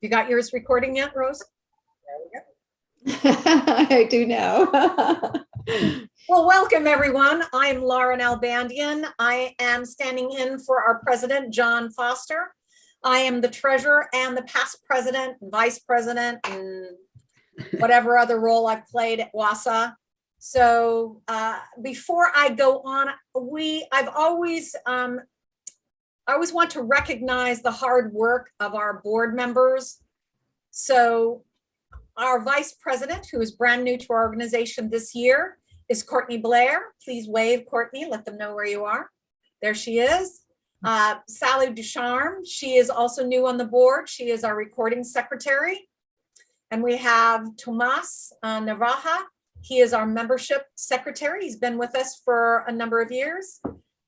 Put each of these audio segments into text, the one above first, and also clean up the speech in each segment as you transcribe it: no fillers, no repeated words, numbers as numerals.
You got yours recording yet, Rose? I do now. Well, welcome everyone. I'm Lauren Albandian. I am standing in for our president, John Foster. I am the treasurer and the past president, vice president, and whatever other role I've played at WASA. So before I go on, I always want to recognize the hard work of our board members. So our vice president, who is brand new to our organization this year, is Courtney Blair. Please wave, Courtney, let them know where you are. There she is. Sally Ducharme, she is also new on the board. She is our recording secretary. And we have Tomas Navaja. He is our membership secretary. He's been with us for a number of years.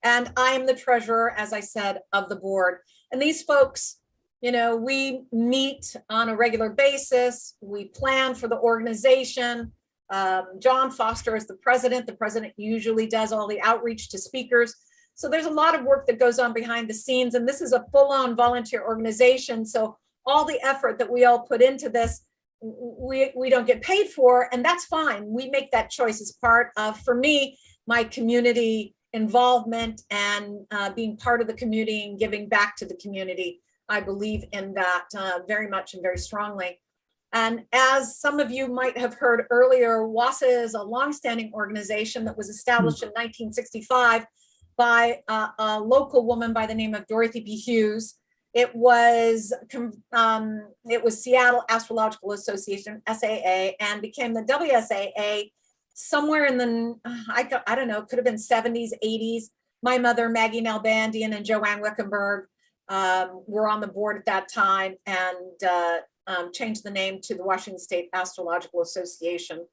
And I am the treasurer, as I said, of the board. And these folks, you know, we meet on a regular basis. We plan for the organization. John Foster is the president. The president usually does all the outreach to speakers. So there's a lot of work that goes on behind the scenes. And this is a full-on volunteer organization. So all the effort that we all put into this, we don't get paid for, and that's fine. We make that choice as part of, for me, my community involvement and being part of the community and giving back to the community. I believe in that very much and very strongly. And as some of you might have heard earlier, WASA is a longstanding organization that was established in 1965 by a local woman by the name of Dorothy B. Hughes. It was Seattle Astrological Association, SAA, and became the WSAA somewhere in the, I don't know, could have been 70s, 80s. My mother, Maggie Nalbandian, and Joanne Wickenberg were on the board at that time and changed the name to the Washington State Astrological Association.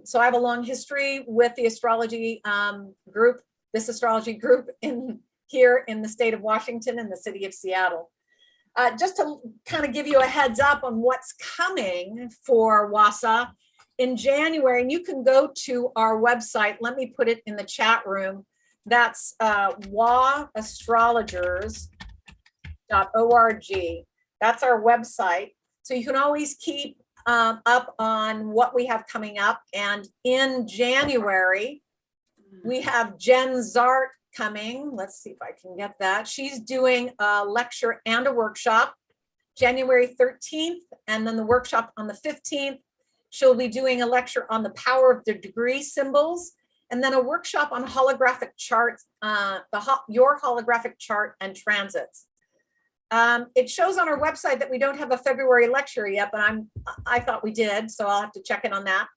So I have a long history with the astrology group, this astrology group here in the state of Washington and the city of Seattle. Just to kind of give you a heads up on what's coming for WASA in January, and you can go to our website. Let me put it in the chat room. That's waastrologers.org. That's our website. So you can always keep up on what we have coming up. And in January, we have Jen Zart coming. Let's see if I can get that. She's doing a lecture and a workshop January 13th, and then the workshop on the 15th. She'll be doing a lecture on the power of the degree symbols, and then a workshop on holographic charts, your holographic chart and transits. It shows on our website that we don't have a February lecture yet, but I thought we did, so I'll have to check in on that.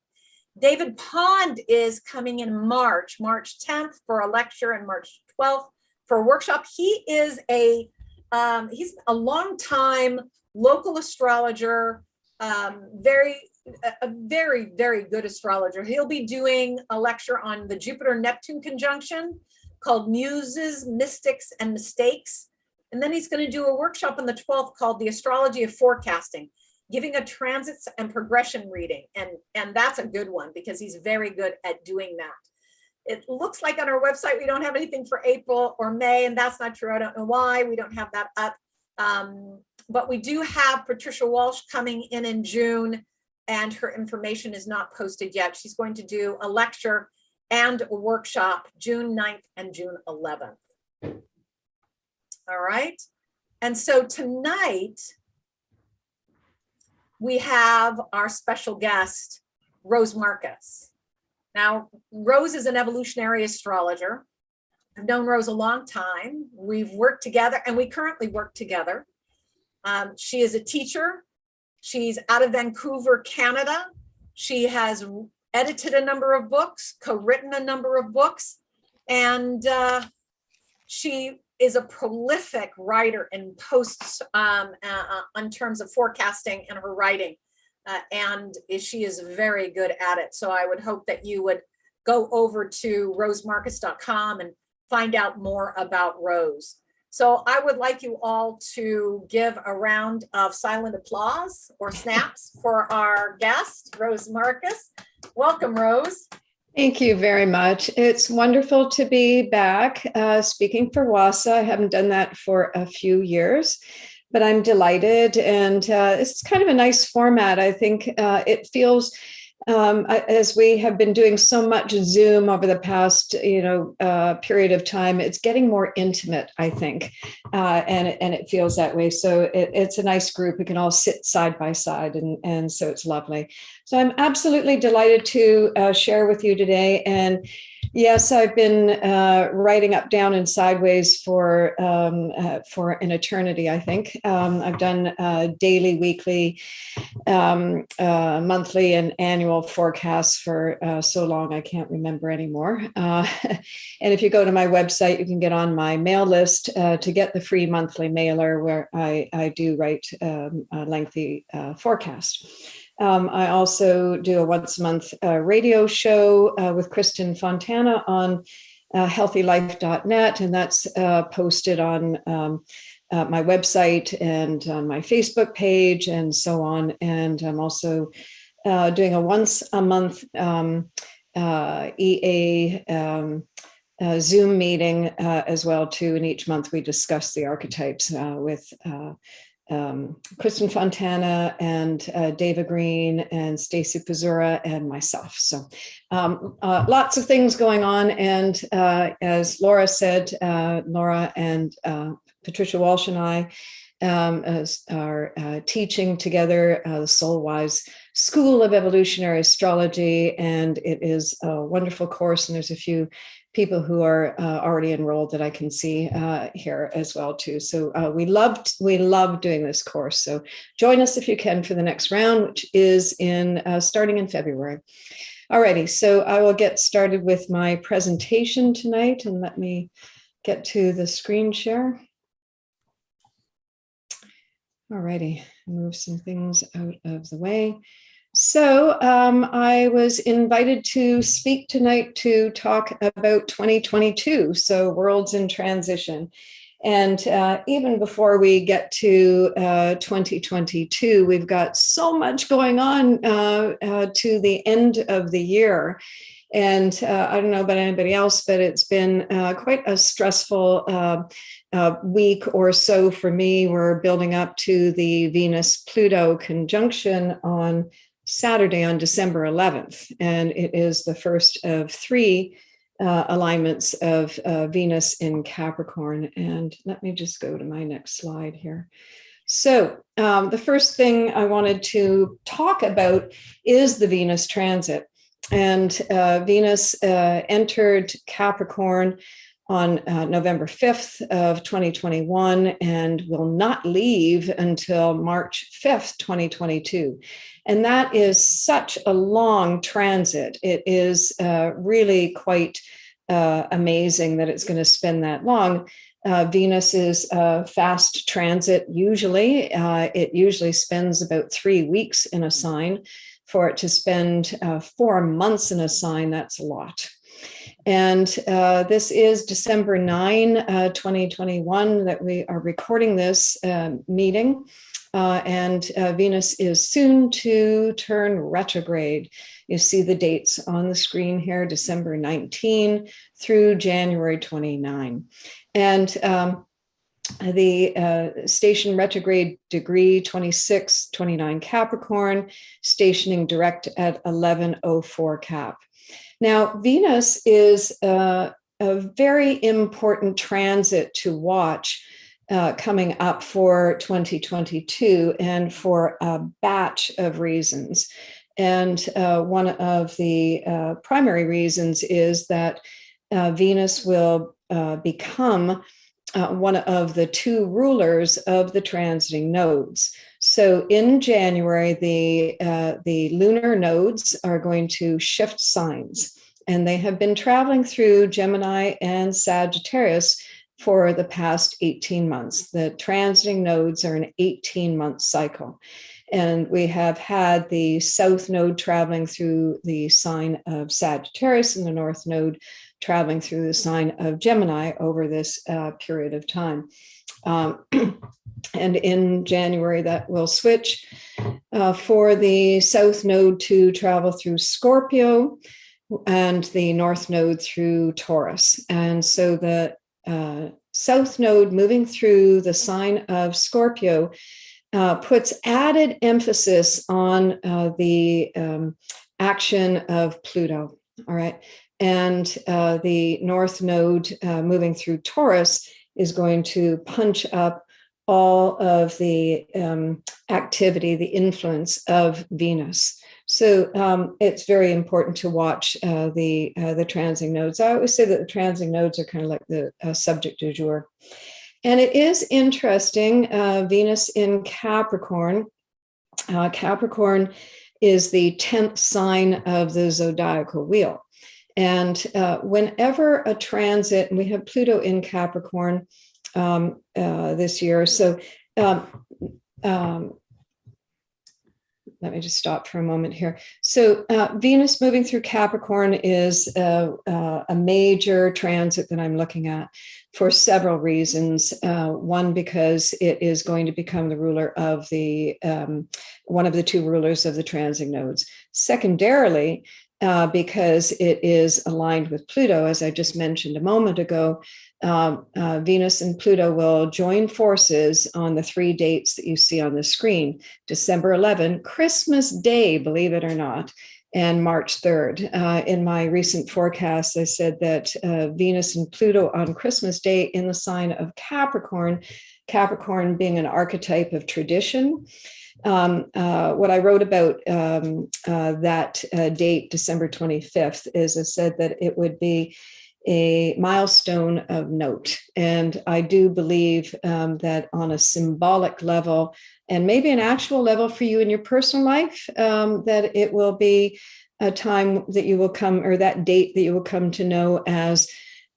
David Pond is coming in March 10th for a lecture and March 12th for a workshop. He is he's a long-time local astrologer, very good astrologer. He'll be doing a lecture on the Jupiter-Neptune conjunction called Muses, Mystics, and Mistakes. And then he's going to do a workshop on the 12th called The Astrology of Forecasting, giving a transits and progression reading. And that's a good one because he's very good at doing that. It looks like on our website, we don't have anything for April or May, and that's not true. I don't know why we don't have that up. But we do have Patricia Walsh coming in June, and her information is not posted yet. She's going to do a lecture and a workshop June 9th and June 11th. All right. And so tonight, we have our special guest, Rose Marcus. Now, Rose is an evolutionary astrologer. I've known Rose a long time. We've worked together, and we currently work together. She is a teacher. She's out of Vancouver, Canada. She has edited a number of books, co-written a number of books, and she is a prolific writer and posts on terms of forecasting and her writing. And she is very good at it. So I would hope that you would go over to rosemarcus.com and find out more about Rose. So I would like you all to give a round of silent applause or snaps for our guest, Rose Marcus. Welcome, Rose. Thank you very much. It's wonderful to be back speaking for WASA. I haven't done that for a few years. but I'm delighted. And it's kind of a nice format. I think it feels, as we have been doing so much Zoom over the past, period of time, it's getting more intimate, I think, and it feels that way. So it's a nice group. We can all sit side by side, and so it's lovely. So I'm absolutely delighted to share with you today. And yes, I've been writing up, down, and sideways for an eternity, I think. I've done daily, weekly, monthly, and annual forecasts for so long I can't remember anymore. And if you go to my website, you can get on my mail list to get the free monthly mailer where I do write a lengthy forecast. I also do a once a month radio show with Kristen Fontana on healthylife.net, and that's posted on my website and my Facebook page and so on. And I'm also doing a once a month EA Zoom meeting as well too. And each month we discuss the archetypes with Kristen Fontana and Dava Green and Stacey Pizzura and myself. So lots of things going on. And as Laura said, Laura and Patricia Walsh and I are teaching together the Soul Wise School of Evolutionary Astrology. And it is a wonderful course. And there's a few people who are already enrolled that I can see here as well too. So we love doing this course. So join us if you can for the next round, which is starting in February. Alrighty, so I will get started with my presentation tonight, and let me get to the screen share. Alrighty, move some things out of the way. So I was invited to speak tonight to talk about 2022, so worlds in transition. And even before we get to 2022, we've got so much going on to the end of the year. And I don't know about anybody else, but it's been quite a stressful week or so for me. We're building up to the Venus-Pluto conjunction on Saturday on December 11th, and it is the first of three alignments of Venus in Capricorn. And let me just go to my next slide here. So the first thing I wanted to talk about is the Venus transit. And Venus entered Capricorn on November 5th of 2021 and will not leave until March 5th, 2022. And that is such a long transit. It is really quite amazing that it's going to spend that long. Venus is a fast transit usually. It usually spends about 3 weeks in a sign. For it to spend 4 months in a sign, that's a lot. And this is December 9, 2021 that we are recording this meeting. And Venus is soon to turn retrograde. You see the dates on the screen here, December 19 through January 29. And the station retrograde degree 2629 Capricorn, stationing direct at 1104 Cap. Now, Venus is a very important transit to watch coming up for 2022, and for a batch of reasons. And one of the primary reasons is that Venus will become one of the two rulers of the transiting nodes. So in January, the lunar nodes are going to shift signs, and they have been traveling through Gemini and Sagittarius for the past 18 months. The transiting nodes are an 18-month cycle. And we have had the south node traveling through the sign of Sagittarius and the north node traveling through the sign of Gemini over this period of time. And in January, that will switch for the south node to travel through Scorpio and the north node through Taurus. And so the south node moving through the sign of Scorpio puts added emphasis on the action of Pluto. All right. And the north node moving through Taurus is going to punch up all of the activity, the influence of Venus. So it's very important to watch the transing nodes. I always say that the transing nodes are kind of like the subject du jour. And it is interesting, Venus in Capricorn. Capricorn is the 10th sign of the zodiacal wheel. And whenever a transit, and we have Pluto in Capricorn this year. So let me just stop for a moment here. So Venus moving through Capricorn is a major transit that I'm looking at for several reasons. One, because it is going to become the ruler of the, one of the two rulers of the transing nodes. Secondarily, because it is aligned with Pluto, as I just mentioned a moment ago, Venus and Pluto will join forces on the 3 dates that you see on the screen: December 11, Christmas Day, believe it or not, and March 3rd. In my recent forecast, I said that Venus and Pluto on Christmas Day in the sign of Capricorn, Capricorn being an archetype of tradition. What I wrote about that date, December 25th, is I said that it would be a milestone of note. And I do believe that on a symbolic level, and maybe an actual level for you in your personal life, that it will be a time that you will come, or that date that you will come to know as,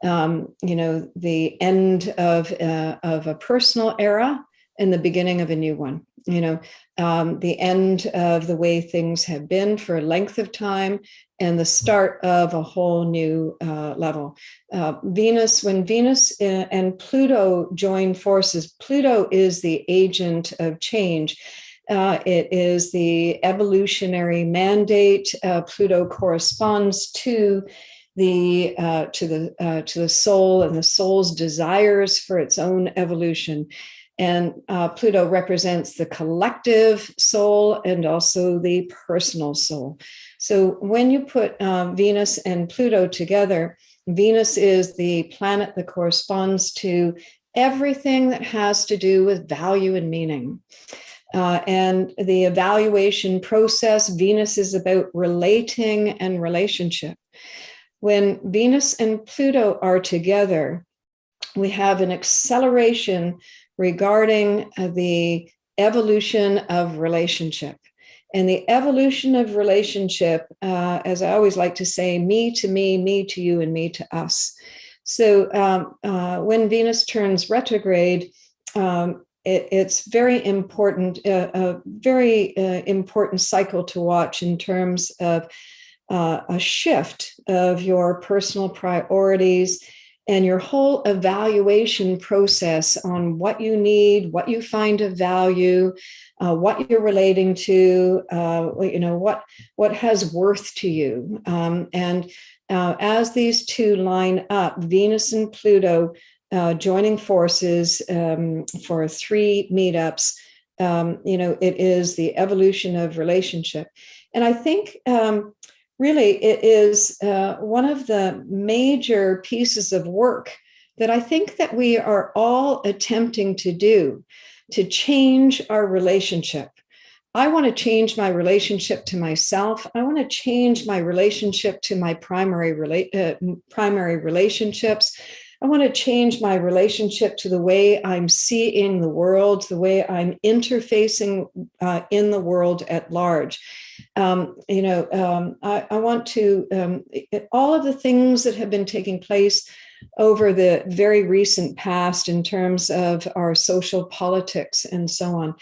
the end of a personal era and the beginning of a new one. The end of the way things have been for a length of time and the start of a whole new level. When Venus and Pluto join forces, Pluto is the agent of change. It is the evolutionary mandate. Pluto corresponds to the soul and the soul's desires for its own evolution. And Pluto represents the collective soul and also the personal soul. So when you put Venus and Pluto together, Venus is the planet that corresponds to everything that has to do with value and meaning. And the evaluation process, Venus is about relating and relationship. When Venus and Pluto are together, we have an acceleration regarding the evolution of relationship. And the evolution of relationship, as I always like to say, me to me, me to you, and me to us. So when Venus turns retrograde, it's very important, a very important cycle to watch in terms of a shift of your personal priorities and your whole evaluation process on what you need, what you find of value, what you're relating to, what has worth to you. And as these two line up, Venus and Pluto joining forces for 3 meetups, it is the evolution of relationship. And I think really, it is one of the major pieces of work that I think that we are all attempting to do to change our relationship. I want to change my relationship to myself. I want to change my relationship to my primary relationships. I want to change my relationship to the way I'm seeing the world, the way I'm interfacing in the world at large. I want to, all of the things that have been taking place over the very recent past in terms of our social politics and so on.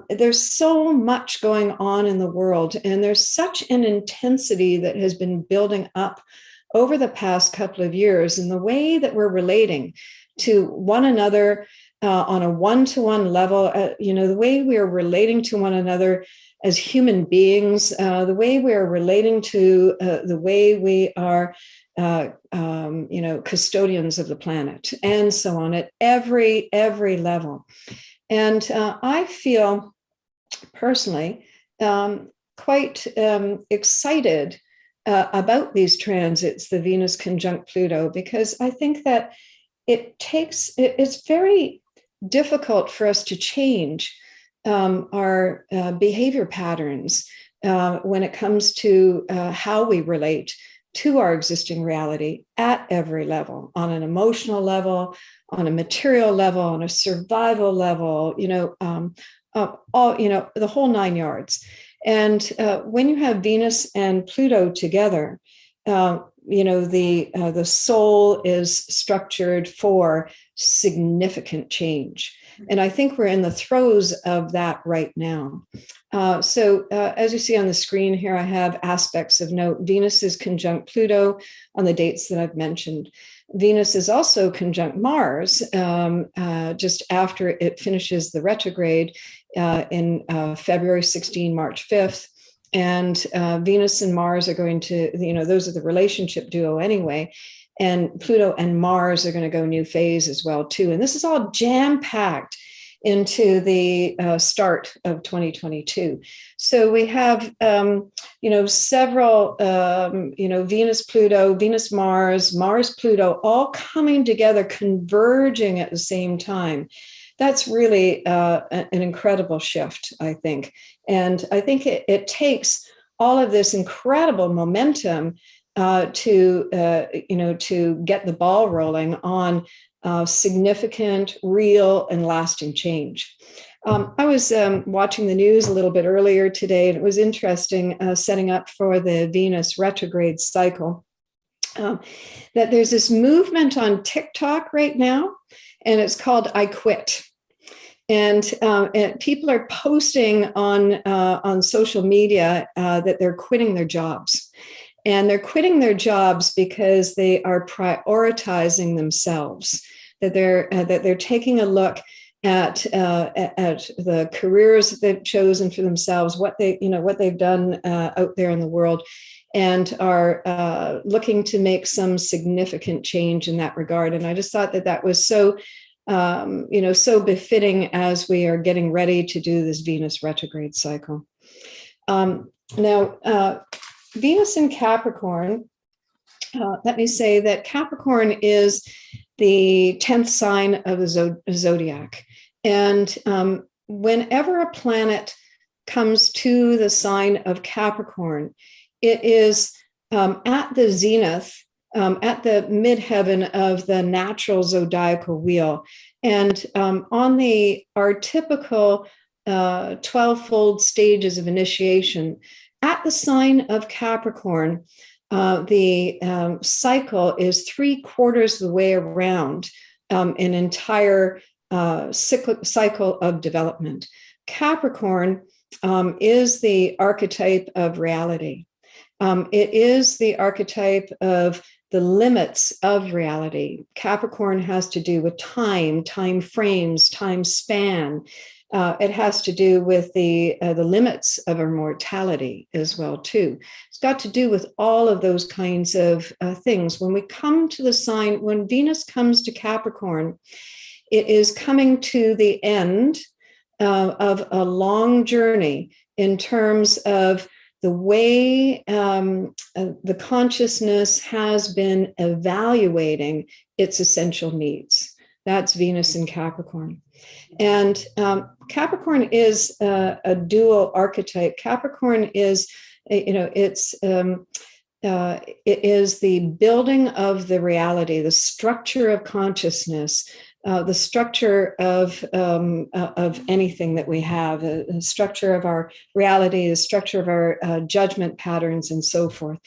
There's so much going on in the world, and there's such an intensity that has been building up over the past couple of years in the way that we're relating to one another on a one-to-one level, the way we are relating to one another as human beings, the way we are relating to the way we are custodians of the planet, and so on at every level. And I feel personally quite excited about these transits, the Venus conjunct Pluto, because I think that it's very difficult for us to change our behavior patterns when it comes to how we relate to our existing reality at every level, on an emotional level, on a material level, on a survival level, the whole 9 yards. And when you have Venus and Pluto together, the soul is structured for significant change. And I think we're in the throes of that right now. So as you see on the screen here, I have aspects of note. Venus is conjunct Pluto on the dates that I've mentioned. Venus is also conjunct Mars just after it finishes the retrograde in February 16, March 5th. And Venus and Mars are going to, those are the relationship duo anyway. And Pluto and Mars are going to go new phase as well, too. And this is all jam-packed into the start of 2022. So we have, several, Venus, Pluto, Venus, Mars, Mars, Pluto, all coming together, converging at the same time. That's really an incredible shift, I think. And I think it takes all of this incredible momentum to get the ball rolling on significant, real, and lasting change. I was watching the news a little bit earlier today, and it was interesting setting up for the Venus retrograde cycle, that there's this movement on TikTok right now, and it's called I Quit. And people are posting on social media that they're quitting their jobs. And they're quitting their jobs because they are prioritizing themselves, that they're taking a look at the careers that they've chosen for themselves, what they've done out there in the world, and are looking to make some significant change in that regard. And I just thought that was so so befitting as we are getting ready to do this Venus retrograde cycle. Now, Venus in Capricorn, let me say that Capricorn is the 10th sign of the zodiac. And whenever a planet comes to the sign of Capricorn, it is at the zenith, at the midheaven of the natural zodiacal wheel. And on our typical 12-fold stages of initiation, at the sign of Capricorn, the cycle is 3/4 of the way around an entire cycle of development. Capricorn is the archetype of reality. It is the archetype of the limits of reality. Capricorn has to do with time frames, time span. It has to do with the limits of our mortality as well, too. It's got to do with all of those kinds of things. When we come to the sign, when Venus comes to Capricorn, it is coming to the end of a long journey in terms of the way the consciousness has been evaluating its essential needs. That's Venus in Capricorn. And Capricorn is a dual archetype. Capricorn is, it is the building of the reality, the structure of consciousness, the structure of anything that we have, the structure of our reality, the structure of our judgment patterns, and so forth.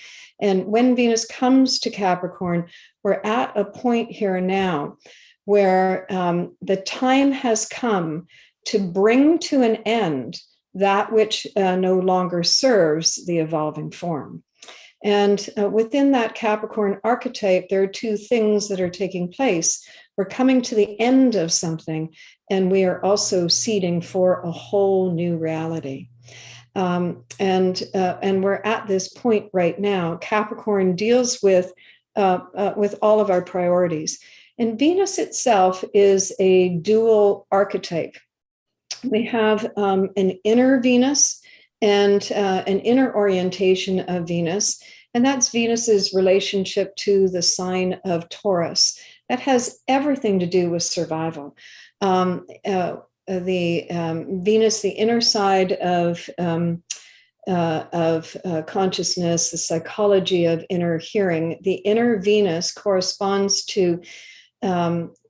And when Venus comes to Capricorn, we're at a point here now where the time has come to bring to an end that which no longer serves the evolving form. And within that Capricorn archetype, there are two things that are taking place. We're coming to the end of something, and we are also seeding for a whole new reality. And we're at this point right now. Capricorn deals with with all of our priorities. And Venus itself is a dual archetype. We have an inner Venus and an inner orientation of Venus, and that's Venus's relationship to the sign of Taurus. That has everything to do with survival. The Venus, the inner side of consciousness, the psychology of inner hearing. The inner Venus corresponds to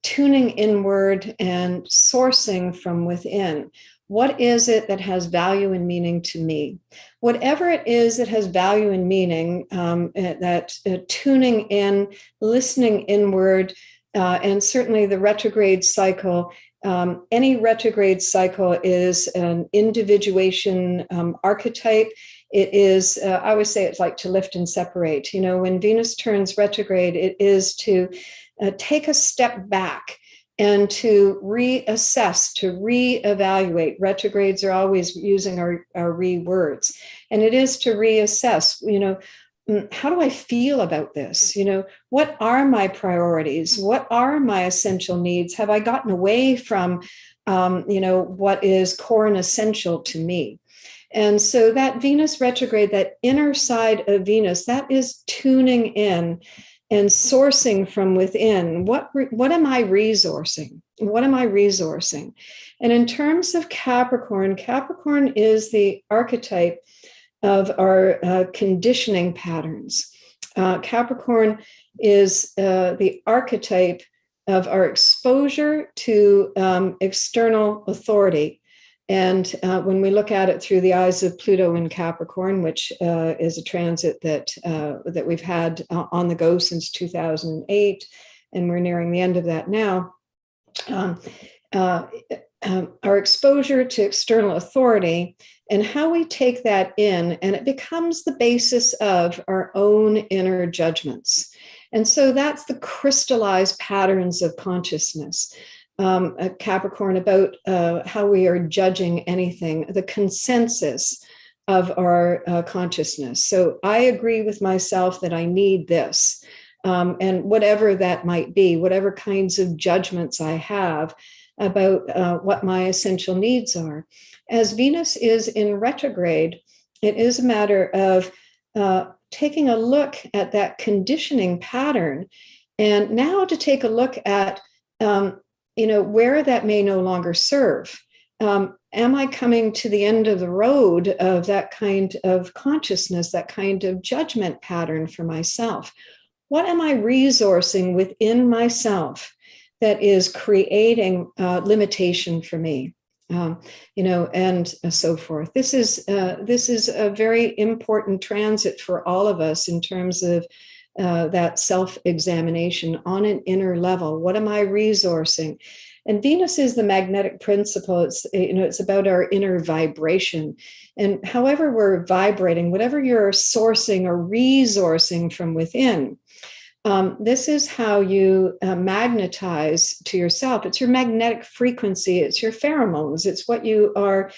tuning inward and sourcing from within. What is it that has value and meaning to me? Whatever it is that has value and meaning, tuning in, listening inward, and certainly the retrograde cycle. Any retrograde cycle is an individuation archetype. It is, I always say it's like to lift and separate. You know, when Venus turns retrograde, it is to take a step back and to reassess, to reevaluate. Retrogrades are always using our re words. And it is to reassess, you know, how do I feel about this? You know, what are my priorities? What are my essential needs? Have I gotten away from, you know, what is core and essential to me? And so that Venus retrograde, that inner side of Venus, that is tuning in and sourcing from within. What am I resourcing? What am I resourcing? And in terms of Capricorn, Capricorn is the archetype of our conditioning patterns. Capricorn is the archetype of our exposure to external authority. And when we look at it through the eyes of Pluto and Capricorn, which is a transit that we've had on the go since 2008, and we're nearing the end of that now, our exposure to external authority and how we take that in, and it becomes the basis of our own inner judgments. And so that's the crystallized patterns of consciousness. Capricorn, about how we are judging anything, the consensus of our consciousness. So I agree with myself that I need this, and whatever that might be, whatever kinds of judgments I have about what my essential needs are. As Venus is in retrograde, it is a matter of taking a look at that conditioning pattern, and now to take a look at you know, where that may no longer serve. Am I coming to the end of the road of that kind of consciousness, that kind of judgment pattern for myself? What am I resourcing within myself that is creating limitation for me? You know, and so forth. This is a very important transit for all of us in terms of that self-examination on an inner level. What am I resourcing? And Venus is the magnetic principle. It's, you know, it's about our inner vibration. And however we're vibrating, whatever you're sourcing or resourcing from within, this is how you magnetize to yourself. It's your magnetic frequency. It's your pheromones. It's what you are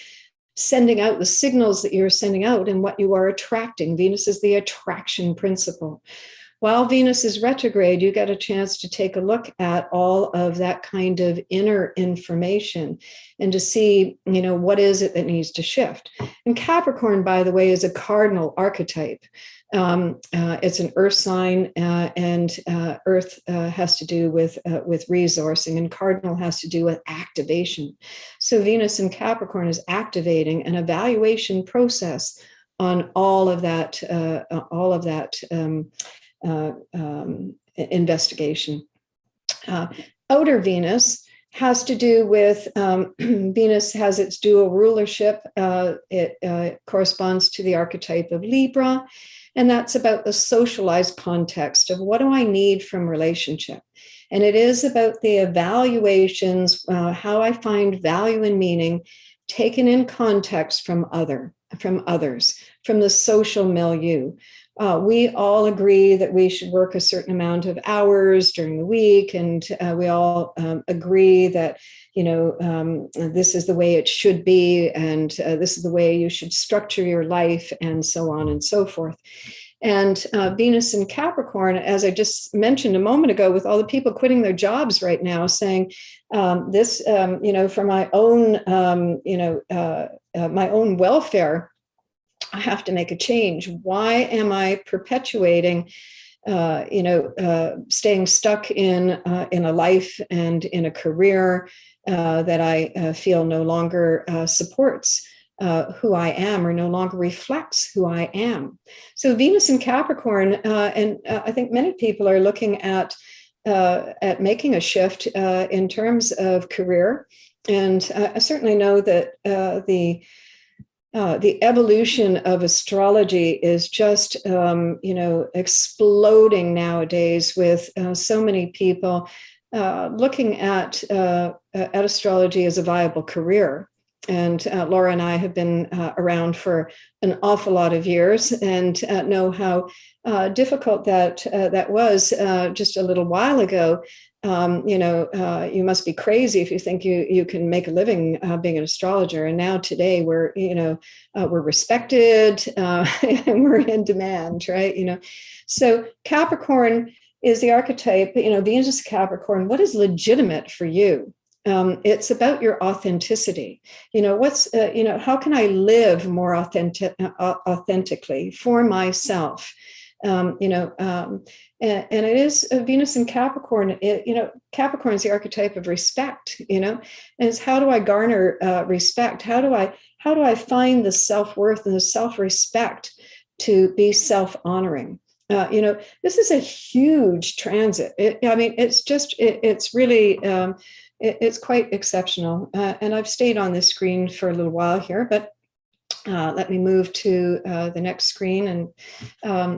sending out, the signals that you're sending out and what you are attracting. Venus is the attraction principle. While Venus is retrograde, you get a chance to take a look at all of that kind of inner information and to see, you know, what is it that needs to shift. And Capricorn, by the way, is a cardinal archetype. It's an earth sign, and earth has to do with resourcing, and cardinal has to do with activation. So Venus in Capricorn is activating an evaluation process on all of that investigation. Outer Venus has to do with Venus has its dual rulership. It corresponds to the archetype of Libra. And that's about the socialized context of what do I need from relationship. And it is about the evaluations, how I find value and meaning taken in context from others, from the social milieu. We all agree that we should work a certain amount of hours during the week, and we all agree that, you know, this is the way it should be, and this is the way you should structure your life, and so on and so forth. And Venus in Capricorn, as I just mentioned a moment ago, with all the people quitting their jobs right now, saying this, for my own, my own welfare, I have to make a change. Why am I perpetuating, staying stuck in a life and in a career that I feel no longer supports who I am, or no longer reflects who I am? So Venus in Capricorn, and I think many people are looking at making a shift in terms of career. And I certainly know that the evolution of astrology is just, exploding nowadays, with so many people looking at astrology as a viable career. And Laura and I have been around for an awful lot of years, and know how difficult that was just a little while ago. You must be crazy if you think you can make a living being an astrologer. And now today we're respected and we're in demand, right? So Capricorn is the archetype. Venus Capricorn. What is legitimate for you? It's about your authenticity. How can I live more authentically for myself? And it is Venus in Capricorn. Capricorn is the archetype of respect. And it's, how do I garner respect? How do I find the self-worth and the self-respect to be self-honoring? This is a huge transit. It's really. It's quite exceptional. And I've stayed on this screen for a little while here, but let me move to the next screen. And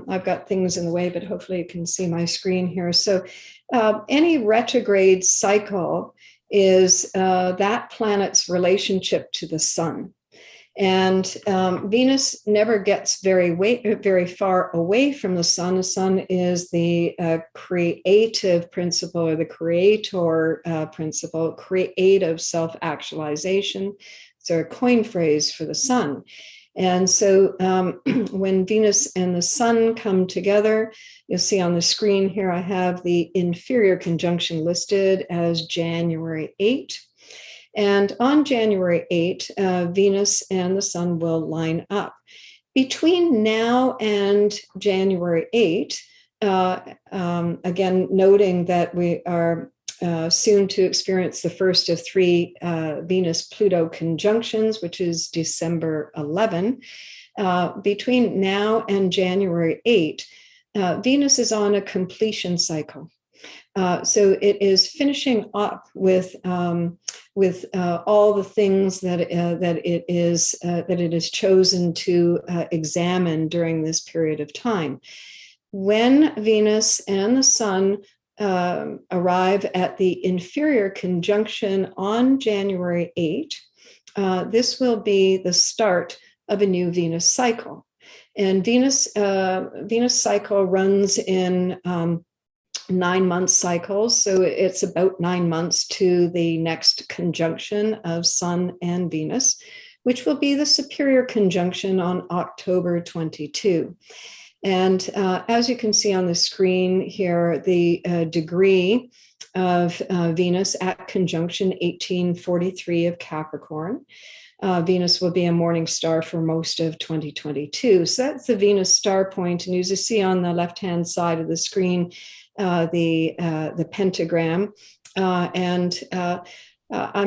I've got things in the way, but hopefully you can see my screen here. So any retrograde cycle is that planet's relationship to the sun. And Venus never gets very far away from the sun. The sun is the creative principle, or the creator principle, creative self-actualization. It's a coin phrase for the sun. And so when Venus and the sun come together, you'll see on the screen here, I have the inferior conjunction listed as January 8. And on January 8, Venus and the sun will line up. Between now and January 8, again, noting that we are soon to experience the first of 3 Venus-Pluto conjunctions, which is December 11. Between now and January 8, Venus is on a completion cycle. So it is finishing up with all the things that it is chosen to examine during this period of time. When Venus and the sun arrive at the inferior conjunction on January 8, this will be the start of a new Venus cycle. And Venus cycle runs in 9-month cycles. So it's about 9 months to the next conjunction of Sun and Venus, which will be the superior conjunction on October 22. And as you can see on the screen here, the degree of Venus at conjunction 1843 of Capricorn. Venus will be a morning star for most of 2022. So that's the Venus star point. And as you see on the left-hand side of the screen, the pentagram. I'm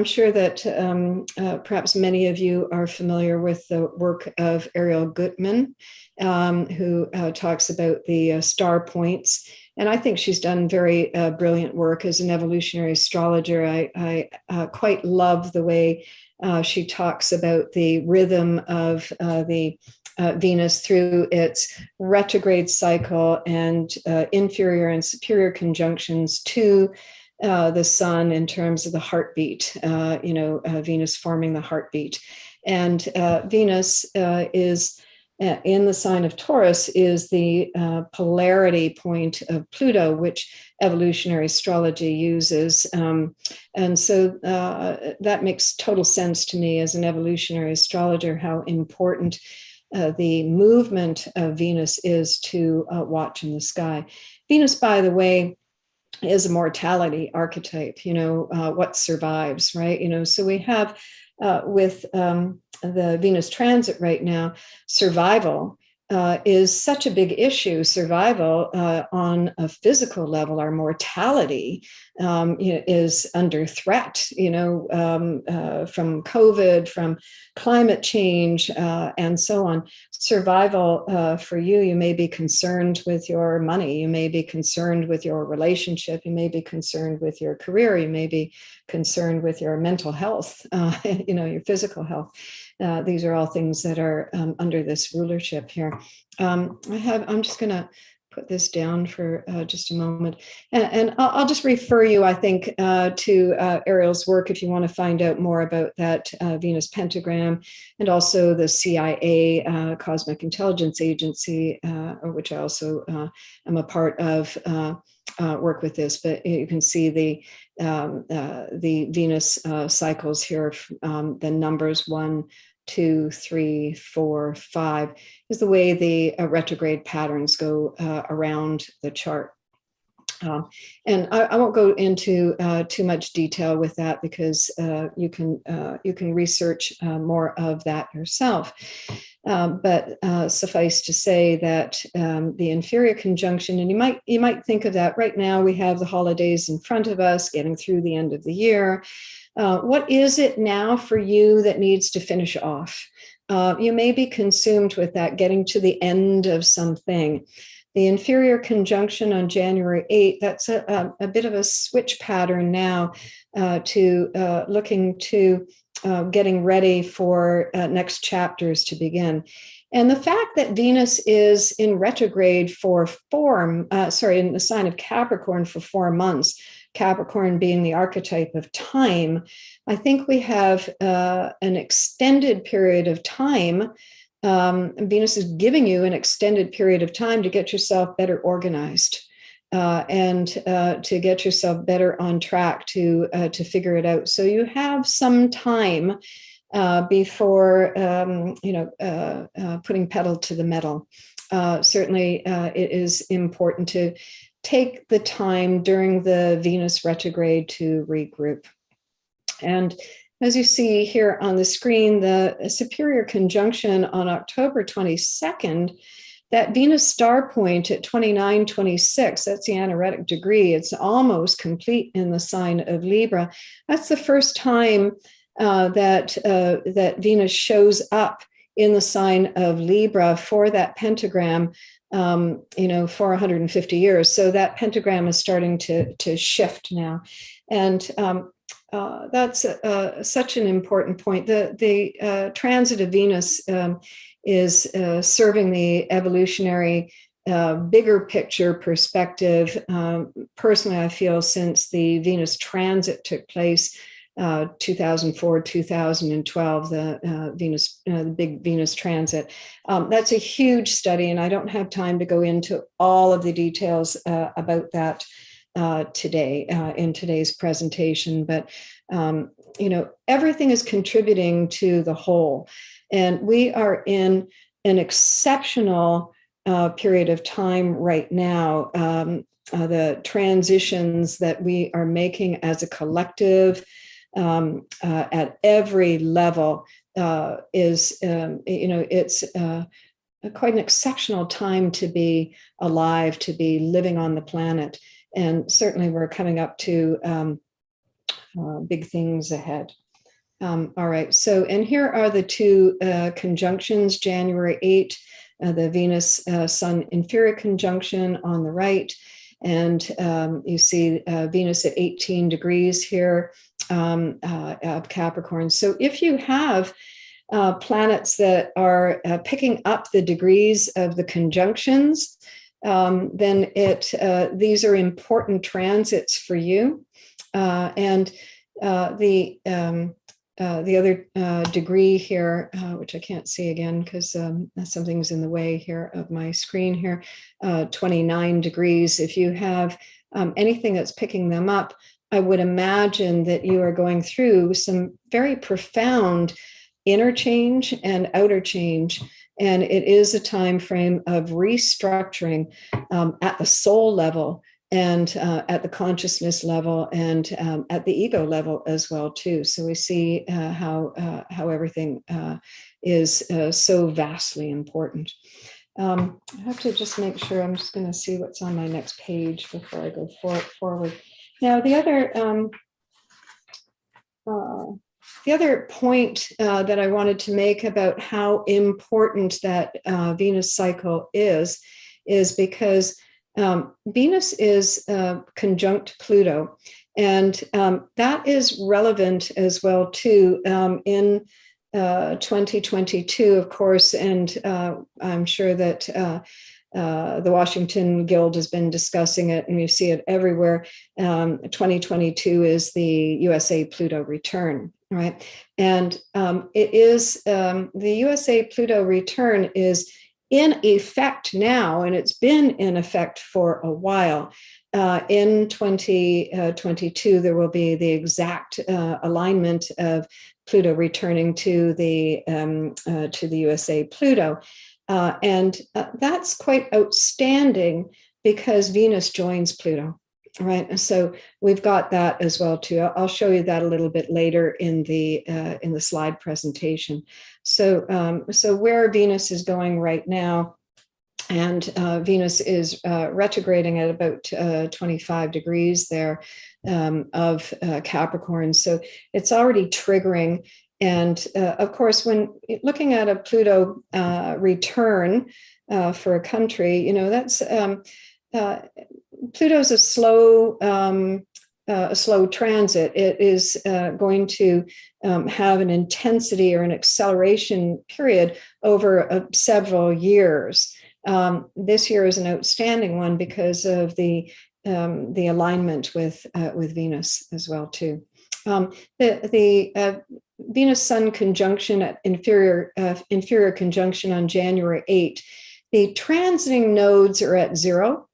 sure that perhaps many of you are familiar with the work of Ariel Gutman, who talks about the star points. And I think she's done very brilliant work as an evolutionary astrologer. I quite love the way she talks about the rhythm of the Venus through its retrograde cycle and inferior and superior conjunctions to the sun in terms of the heartbeat, Venus forming the heartbeat. And Venus is in the sign of Taurus, is the polarity point of Pluto, which evolutionary astrology uses. And so that makes total sense to me as an evolutionary astrologer, how important the movement of Venus is to watch in the sky. Venus, by the way, is a mortality archetype, what survives, right? So we have with the Venus transit right now, survival is such a big issue. Survival on a physical level, our mortality is under threat, from COVID, from climate change, and so on. Survival for you may be concerned with your money, you may be concerned with your relationship, you may be concerned with your career, you may be concerned with your mental health, your physical health. These are all things that are under this rulership here. I'm just going to put this down for just a moment. And I'll just refer you, I think, to Ariel's work if you want to find out more about that Venus pentagram, and also the CIA, Cosmic Intelligence Agency, which I also am a part of, work with this. But you can see the Venus cycles here, the numbers 1, 2, 3, 4, 5 is the way the retrograde patterns go around the chart. And I won't go into too much detail with that, because you can research more of that yourself. But suffice to say that the inferior conjunction, and you might think of that right now, we have the holidays in front of us, getting through the end of the year. What is it now for you that needs to finish off? You may be consumed with that, getting to the end of something. The inferior conjunction on January 8th, that's a bit of a switch pattern now to looking to getting ready for next chapters to begin. And the fact that Venus is in retrograde in the sign of Capricorn for 4 months, Capricorn being the archetype of time, I think we have an extended period of time. Venus is giving you an extended period of time to get yourself better organized and to get yourself better on track to figure it out. So you have some time before putting pedal to the metal. Certainly, it is important to take the time during the Venus retrograde to regroup. And as you see here on the screen, the superior conjunction on October 22nd, that Venus star point at 2926, that's the anaretic degree, it's almost complete in the sign of Libra. That's the first time that Venus shows up in the sign of Libra for that pentagram, for 150 years. So that pentagram is starting to shift now. And that's such an important point. The transit of Venus is serving the evolutionary bigger picture perspective. Personally, I feel since the Venus transit took place, 2004, 2012, the big Venus transit. That's a huge study, and I don't have time to go into all of the details about that today in today's presentation. But everything is contributing to the whole, and we are in an exceptional period of time right now. The transitions that we are making as a collective, at every level, is it's quite an exceptional time to be alive, to be living on the planet, and certainly we're coming up to big things ahead. All right, so and here are the two conjunctions. January 8, the Venus Sun inferior conjunction on the right, and you see Venus at 18 degrees here of Capricorn. So if you have planets that are picking up the degrees of the conjunctions, then these are important transits for you. And the other degree here, which I can't see again because something's in the way here of my screen here, 29 degrees. If you have anything that's picking them up, I would imagine that you are going through some very profound inner change and outer change. And it is a time frame of restructuring at the soul level, and at the consciousness level, and at the ego level as well too. So we see how everything is so vastly important. I have to just make sure. I'm just going to see what's on my next page before I go forward. Now, the other point that I wanted to make about how important that Venus cycle is because Venus is conjunct Pluto, and that is relevant as well too in 2022, of course, and I'm sure that the Washington Guild has been discussing it, and you see it everywhere. 2022 is the USA Pluto return, right? And it is the USA Pluto return is in effect now, and it's been in effect for a while. In 2022, there will be the exact alignment of Pluto returning to the USA Pluto. And that's quite outstanding because Venus joins Pluto, right? So we've got that as well too. I'll show you that a little bit later in the slide presentation. So where Venus is going right now, and Venus is retrograding at about 25 degrees there of Capricorn. So it's already triggering. And of course, when looking at a Pluto return for a country, that's Pluto's a slow transit. It is going to have an intensity or an acceleration period over several years. This year is an outstanding one because of the alignment with Venus as well too. The Venus Sun conjunction at inferior conjunction on January 8. The transiting nodes are at 0.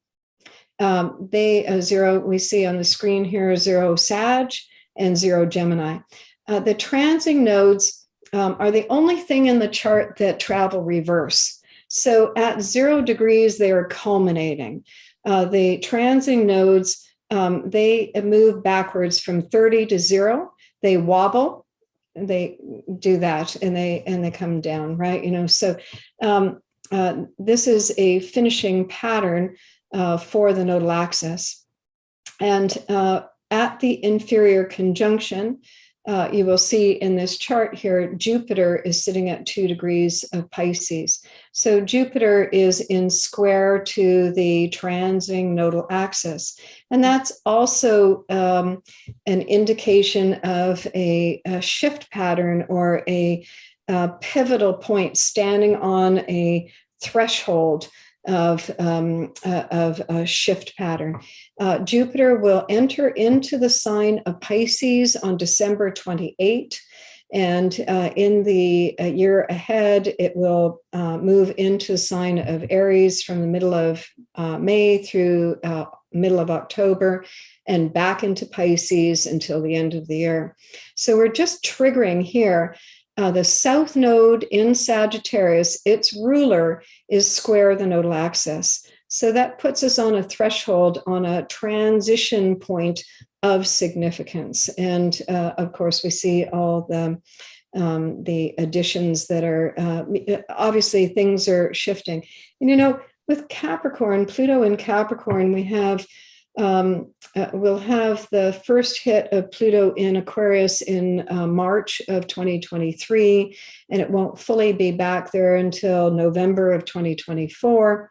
Zero, we see on the screen here, 0 Sag and 0 Gemini. The transiting nodes are the only thing in the chart that travel reverse. So at 0 degrees, they are culminating. The transiting nodes, they move backwards from 30 to 0. They wobble. They do that, and they come down, right? So this is a finishing pattern for the nodal axis. And at the inferior conjunction, you will see in this chart here, Jupiter is sitting at 2 degrees of Pisces. So Jupiter is in square to the transiting nodal axis. And that's also an indication of a shift pattern or a pivotal point standing on a threshold of a shift pattern. Jupiter will enter into the sign of Pisces on December 28, and in the year ahead, it will move into the sign of Aries from the middle of May through middle of October, and back into Pisces until the end of the year. So we're just triggering here. The south node in Sagittarius, its ruler is square the nodal axis. So that puts us on a threshold, on a transition point of significance. And of course, we see all the additions that are, obviously things are shifting. And with Capricorn, Pluto and Capricorn, we have we'll have the first hit of Pluto in Aquarius in March of 2023, and it won't fully be back there until November of 2024.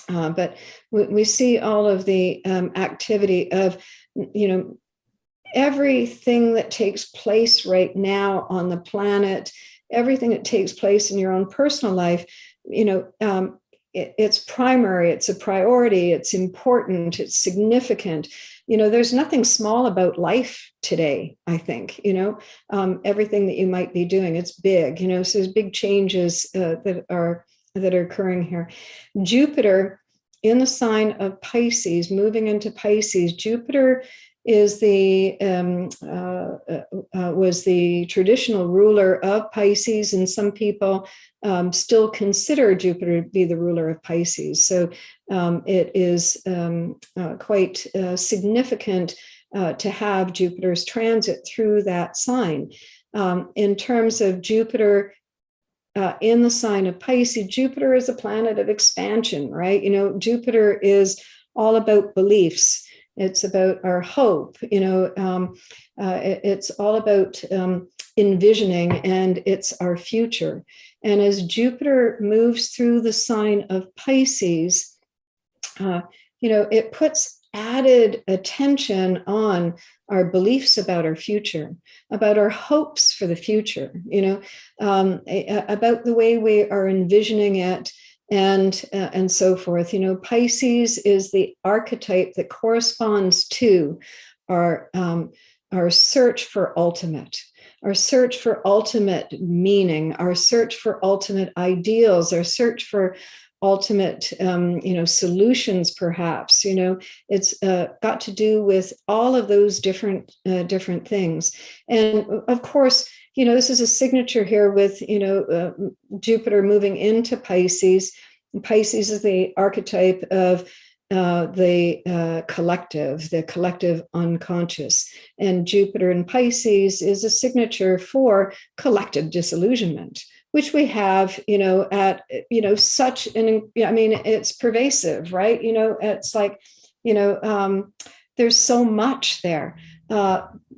But we see all of the activity of, everything that takes place right now on the planet, everything that takes place in your own personal life, it's primary, it's a priority, it's important, it's significant. There's nothing small about life today, I think, everything that you might be doing, it's big, so there's big changes that are occurring here. Jupiter in the sign of Pisces, moving into Pisces, Jupiter was the traditional ruler of Pisces, and some people still consider Jupiter to be the ruler of Pisces. So it is quite significant to have Jupiter's transit through that sign. In terms of Jupiter in the sign of Pisces, Jupiter is a planet of expansion, right? Jupiter is all about beliefs. It's about our hope, it's all about envisioning, and it's our future. And as Jupiter moves through the sign of Pisces, it puts added attention on our beliefs about our future, about our hopes for the future, about the way we are envisioning it, and so forth. Pisces is the archetype that corresponds to our search for ultimate, our search for ultimate meaning, our search for ultimate ideals, our search for ultimate, solutions, perhaps. It's got to do with all of those different things. And of course, this is a signature here with, Jupiter moving into Pisces. Pisces is the archetype of the collective unconscious. And Jupiter in Pisces is a signature for collective disillusionment, which we have, at, such an, it's pervasive, right? It's like, there's so much there.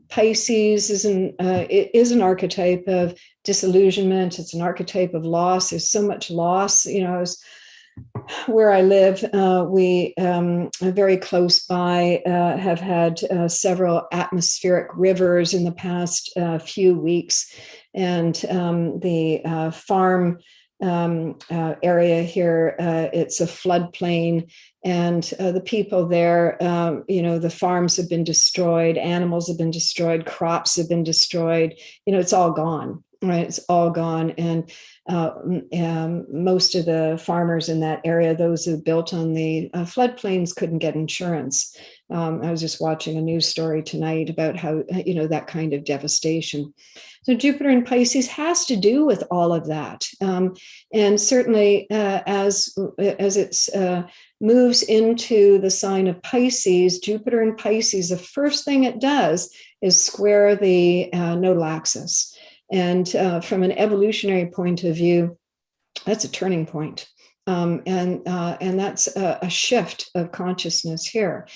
Pisces is an archetype of disillusionment. It's an archetype of loss. There's so much loss. Where I live, we very close by have had several atmospheric rivers in the past few weeks, and the farm area here, it's a floodplain, and the people there, the farms have been destroyed, animals have been destroyed, crops have been destroyed. It's all gone. Right, it's all gone, and most of the farmers in that area, those who built on the floodplains, couldn't get insurance. I was just watching a news story tonight about how that kind of devastation. So Jupiter in Pisces has to do with all of that, and certainly as it moves into the sign of Pisces, Jupiter in Pisces, the first thing it does is square the nodal axis. And from an evolutionary point of view, that's a turning point. And that's a shift of consciousness here.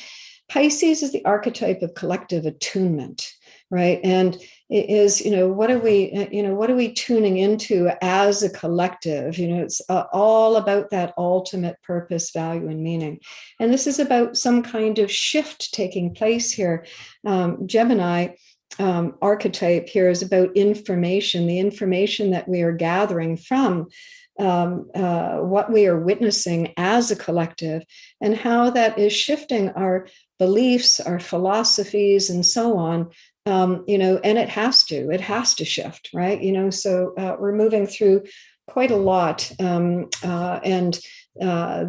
Pisces is the archetype of collective attunement, right? And it is, what are we tuning into as a collective? It's all about that ultimate purpose, value, and meaning. And this is about some kind of shift taking place here. Gemini archetype here is about information, the information that we are gathering from what we are witnessing as a collective, and how that is shifting our beliefs, our philosophies, and so on. And it has to shift, right? So we're moving through quite a lot, and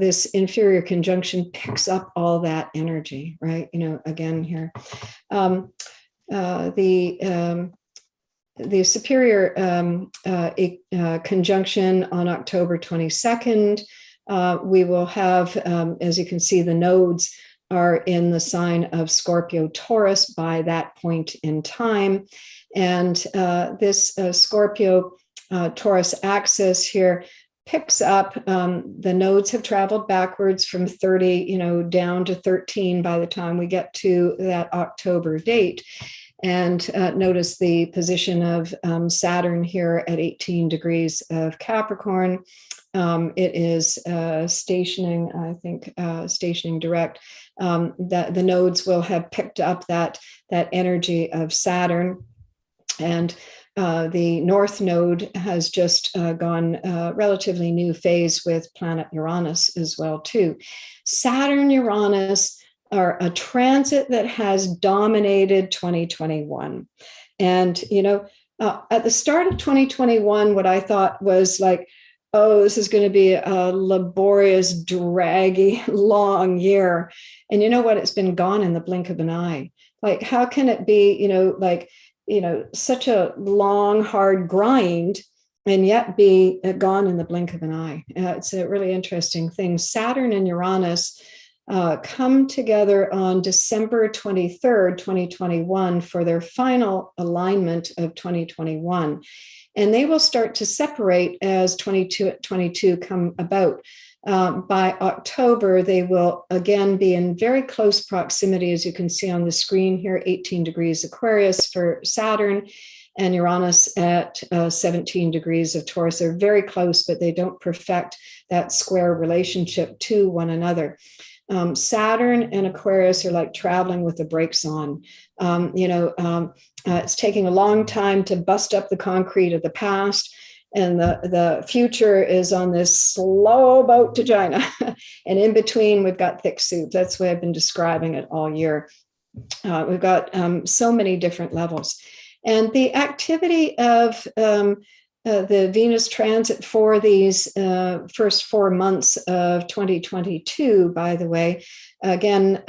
this inferior conjunction picks up all that energy, right? Again here. The superior conjunction on October 22nd, we will have, as you can see, the nodes are in the sign of Scorpio Taurus by that point in time. And this Scorpio Taurus axis here picks up, the nodes have traveled backwards from 30, down to 13 by the time we get to that October date. And notice the position of Saturn here at 18 degrees of Capricorn. It is stationing, I think, stationing direct. That the nodes will have picked up that energy of Saturn. And the North Node has just gone relatively new phase with planet Uranus as well, too. Saturn, Uranus are a transit that has dominated 2021. And, at the start of 2021, what I thought was like, oh, this is going to be a laborious, draggy, long year. And you know what? It's been gone in the blink of an eye. Like, how can it be, such a long, hard grind and yet be gone in the blink of an eye? It's a really interesting thing. Saturn and Uranus come together on December 23rd, 2021 for their final alignment of 2021. And they will start to separate as 22 come about. By October, they will again be in very close proximity, as you can see on the screen here, 18 degrees Aquarius for Saturn and Uranus at 17 degrees of Taurus. They're very close, but they don't perfect that square relationship to one another. Saturn and Aquarius are like traveling with the brakes on. It's taking a long time to bust up the concrete of the past, and the future is on this slow boat to China. And in between, we've got thick soup. That's the way I've been describing it all year. We've got so many different levels. And the activity of the Venus transit for these first 4 months of 2022, by the way, again,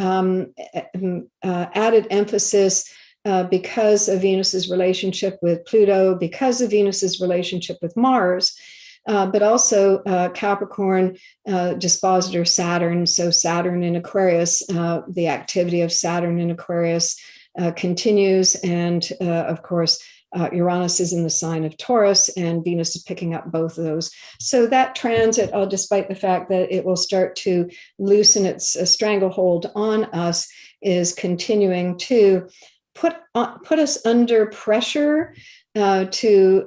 added emphasis because of Venus's relationship with Pluto, because of Venus's relationship with Mars, but also Capricorn, dispositor Saturn. So Saturn in Aquarius, the activity of Saturn in Aquarius continues. And of course, Uranus is in the sign of Taurus, and Venus is picking up both of those. So that transit, despite the fact that it will start to loosen its stranglehold on us, is continuing to put us under pressure to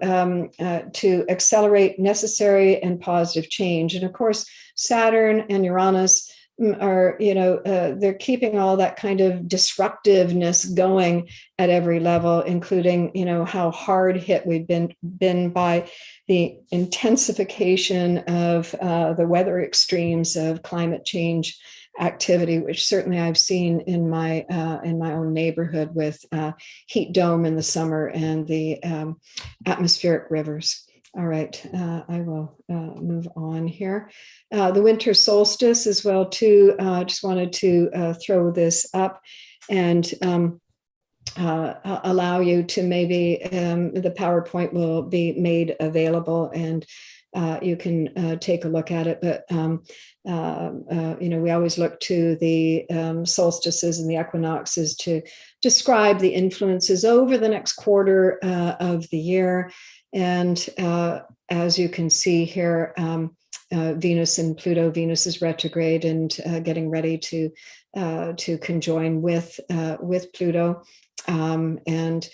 accelerate necessary and positive change. And of course, Saturn and Uranus are, they're keeping all that kind of disruptiveness going at every level, including, how hard hit we've been by the intensification of the weather extremes of climate change activity, which certainly I've seen in my own neighborhood with heat dome in the summer and the atmospheric rivers. All right, I will move on here. The winter solstice as well too. Just wanted to throw this up and allow you to maybe the PowerPoint will be made available and you can take a look at it. But we always look to the solstices and the equinoxes to describe the influences over the next quarter of the year. And as you can see here, Venus and Pluto, Venus is retrograde and getting ready to conjoin with Pluto. And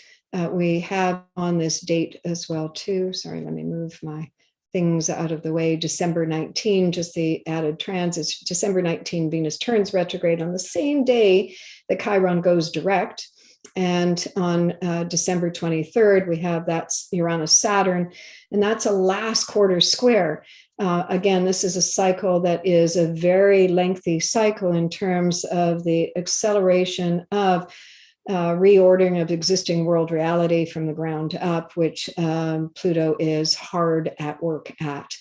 we have on this date as well too, sorry, let me move my things out of the way, December 19, just the added transits. December 19, Venus turns retrograde on the same day that Chiron goes direct. And on December 23rd, we have that's Uranus Saturn, and that's a last quarter square. Again, this is a cycle that is a very lengthy cycle in terms of the acceleration of reordering of existing world reality from the ground up, which Pluto is hard at work at.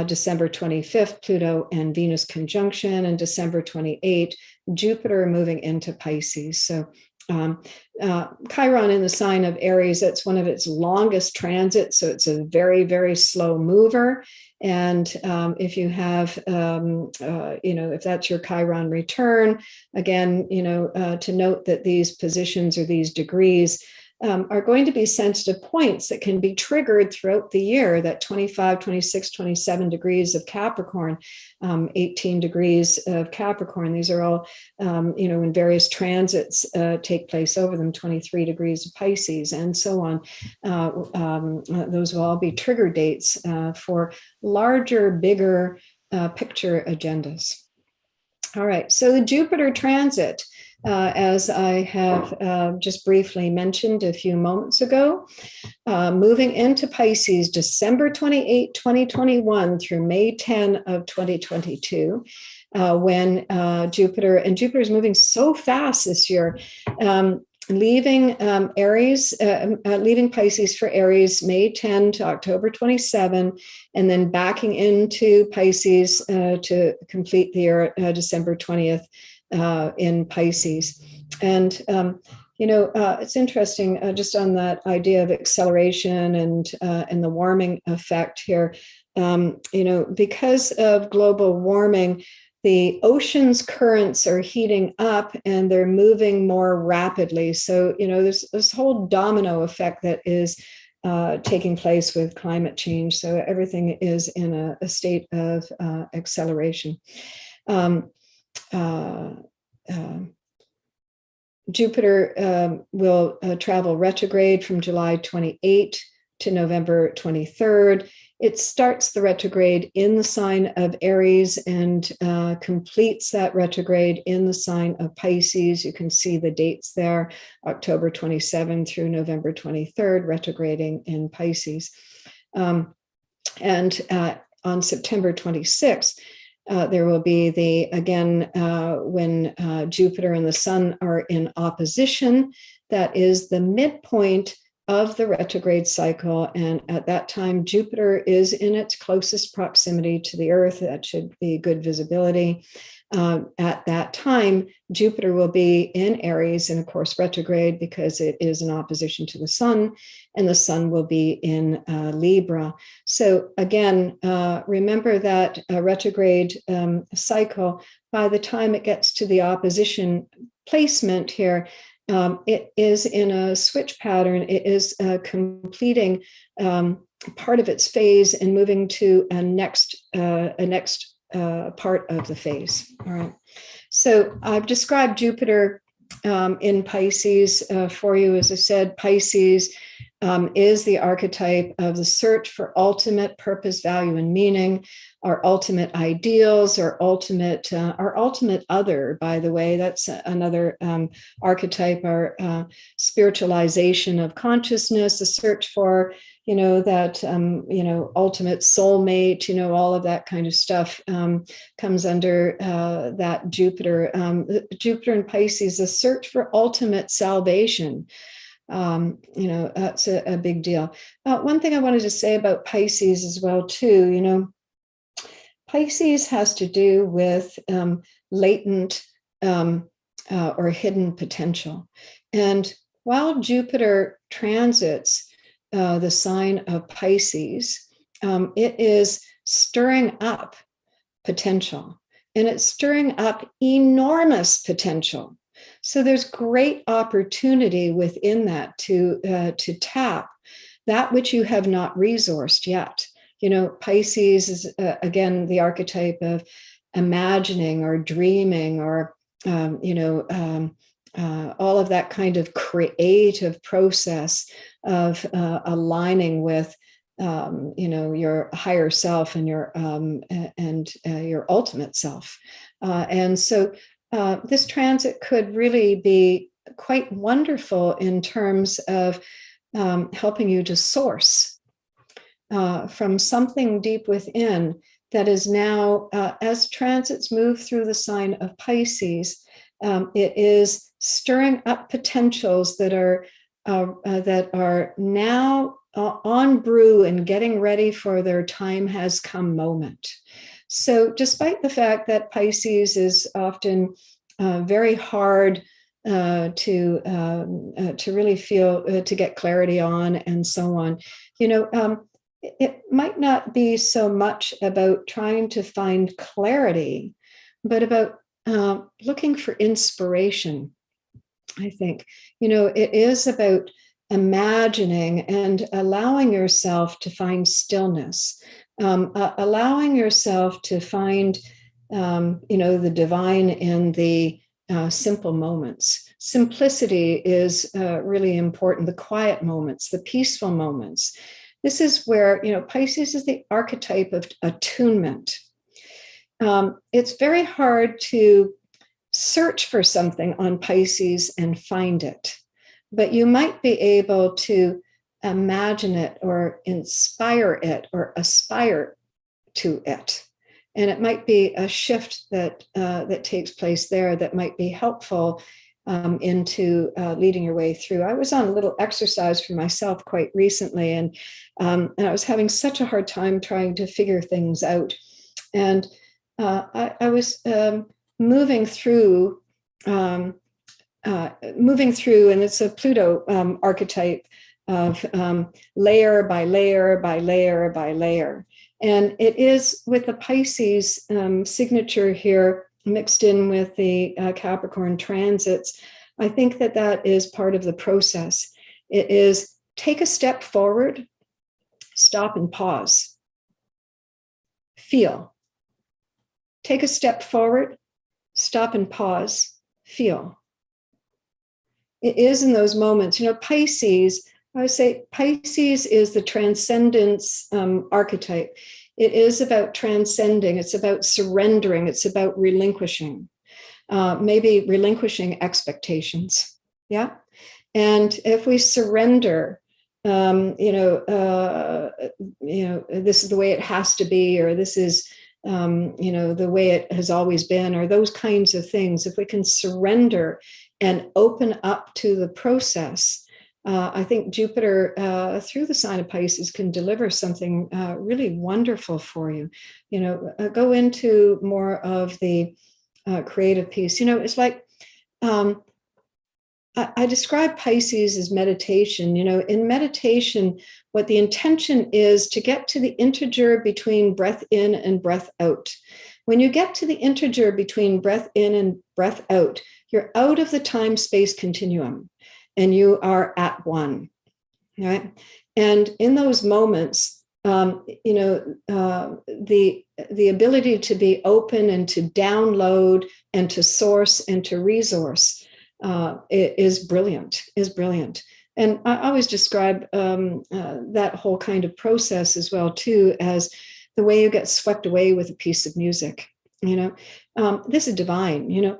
December 25th, Pluto and Venus conjunction, and December 28th, Jupiter moving into Pisces. So Chiron in the sign of Aries, that's one of its longest transits. So it's a very, very slow mover. And if you have, if that's your Chiron return, again, to note that these positions or these degrees are going to be sensitive points that can be triggered throughout the year, that 25, 26, 27 degrees of Capricorn, 18 degrees of Capricorn. These are all, when various transits take place over them, 23 degrees of Pisces and so on. Those will all be trigger dates for larger, bigger picture agendas. All right, so the Jupiter transit, as I have just briefly mentioned a few moments ago, moving into Pisces, December 28, 2021 through May 10 of 2022, when Jupiter is moving so fast this year. leaving Aries, leaving Pisces for Aries May 10 to October 27, and then backing into Pisces to complete the year December 20th in Pisces. And it's interesting just on that idea of acceleration and the warming effect here. Because of global warming, the ocean's currents are heating up and they're moving more rapidly. So, there's this whole domino effect that is taking place with climate change. So everything is in a state of acceleration. Jupiter will travel retrograde from July 28 to November 23rd. It starts the retrograde in the sign of Aries and completes that retrograde in the sign of Pisces. You can see the dates there, October 27 through November 23rd, retrograding in Pisces. And on September 26th, there will be when Jupiter and the Sun are in opposition, that is the midpoint of the retrograde cycle. And at that time, Jupiter is in its closest proximity to the Earth. That should be good visibility. At that time, Jupiter will be in Aries and, of course, retrograde because it is in opposition to the Sun, and the Sun will be in Libra. So again, remember that retrograde cycle, by the time it gets to the opposition placement here, it is in a switch pattern. It is completing part of its phase and moving to a next part of the phase. All right. So I've described Jupiter in Pisces for you. As I said, Pisces is the archetype of the search for ultimate purpose, value, and meaning, our ultimate ideals, our ultimate other, by the way. That's another archetype, our spiritualization of consciousness, the search for, that, ultimate soulmate, all of that kind of stuff comes under that Jupiter. Jupiter in Pisces, the search for ultimate salvation. That's a big deal. One thing I wanted to say about Pisces as well, too, Pisces has to do with latent or hidden potential. And while Jupiter transits the sign of Pisces, it is stirring up potential, and it's stirring up enormous potential. So there's great opportunity within that to tap that which you have not resourced yet. Pisces is, again, the archetype of imagining or dreaming or, all of that kind of creative process of aligning with, your higher self and your ultimate self. And so this transit could really be quite wonderful in terms of helping you to source from something deep within that is now, as transits move through the sign of Pisces, it is stirring up potentials that are now on brew and getting ready for their time has come moment. So despite the fact that Pisces is often very hard to really feel, to get clarity on and so on, it might not be so much about trying to find clarity, but about looking for inspiration. I think, it is about imagining and allowing yourself to find stillness, allowing yourself to find, the divine in the simple moments. Simplicity is really important, the quiet moments, the peaceful moments. This is where, Pisces is the archetype of attunement. It's very hard to search for something on Pisces and find it, but you might be able to imagine it or inspire it or aspire to it. And it might be a shift that takes place there that might be helpful into leading your way through. I was on a little exercise for myself quite recently, and I was having such a hard time trying to figure things out. And I was moving through, and it's a Pluto archetype of layer by layer by layer by layer. And it is with the Pisces signature here mixed in with the Capricorn transits. I think that that is part of the process. It is take a step forward, stop and pause, feel. Take a step forward, stop and pause, feel. It is in those moments, Pisces, I would say Pisces is the transcendence archetype. It is about transcending. It's about surrendering. It's about relinquishing, maybe relinquishing expectations. Yeah. And if we surrender, this is the way it has to be, or this is, the way it has always been, or those kinds of things. If we can surrender and open up to the process, I think Jupiter, through the sign of Pisces, can deliver something really wonderful for you. Go into more of the creative piece. It's like I describe Pisces as meditation. In meditation, what the intention is to get to the integer between breath in and breath out. When you get to the integer between breath in and breath out, you're out of the time-space continuum. And you are at one, right? And in those moments, the ability to be open and to download and to source and to resource is brilliant. And I always describe that whole kind of process as well too as the way you get swept away with a piece of music. This is divine.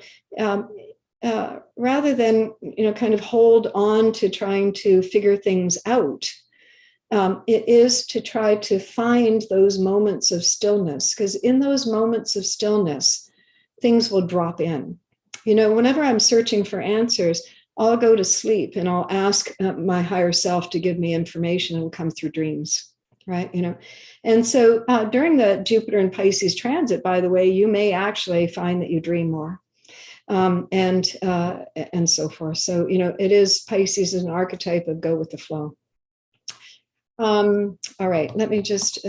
Rather than, kind of hold on to trying to figure things out, it is to try to find those moments of stillness, because in those moments of stillness, things will drop in. Whenever I'm searching for answers, I'll go to sleep and I'll ask my higher self to give me information. It'll come through dreams, right? And so during the Jupiter and Pisces transit, by the way, you may actually find that you dream more. And so forth. So, it is Pisces as an archetype of go with the flow. All right, let me just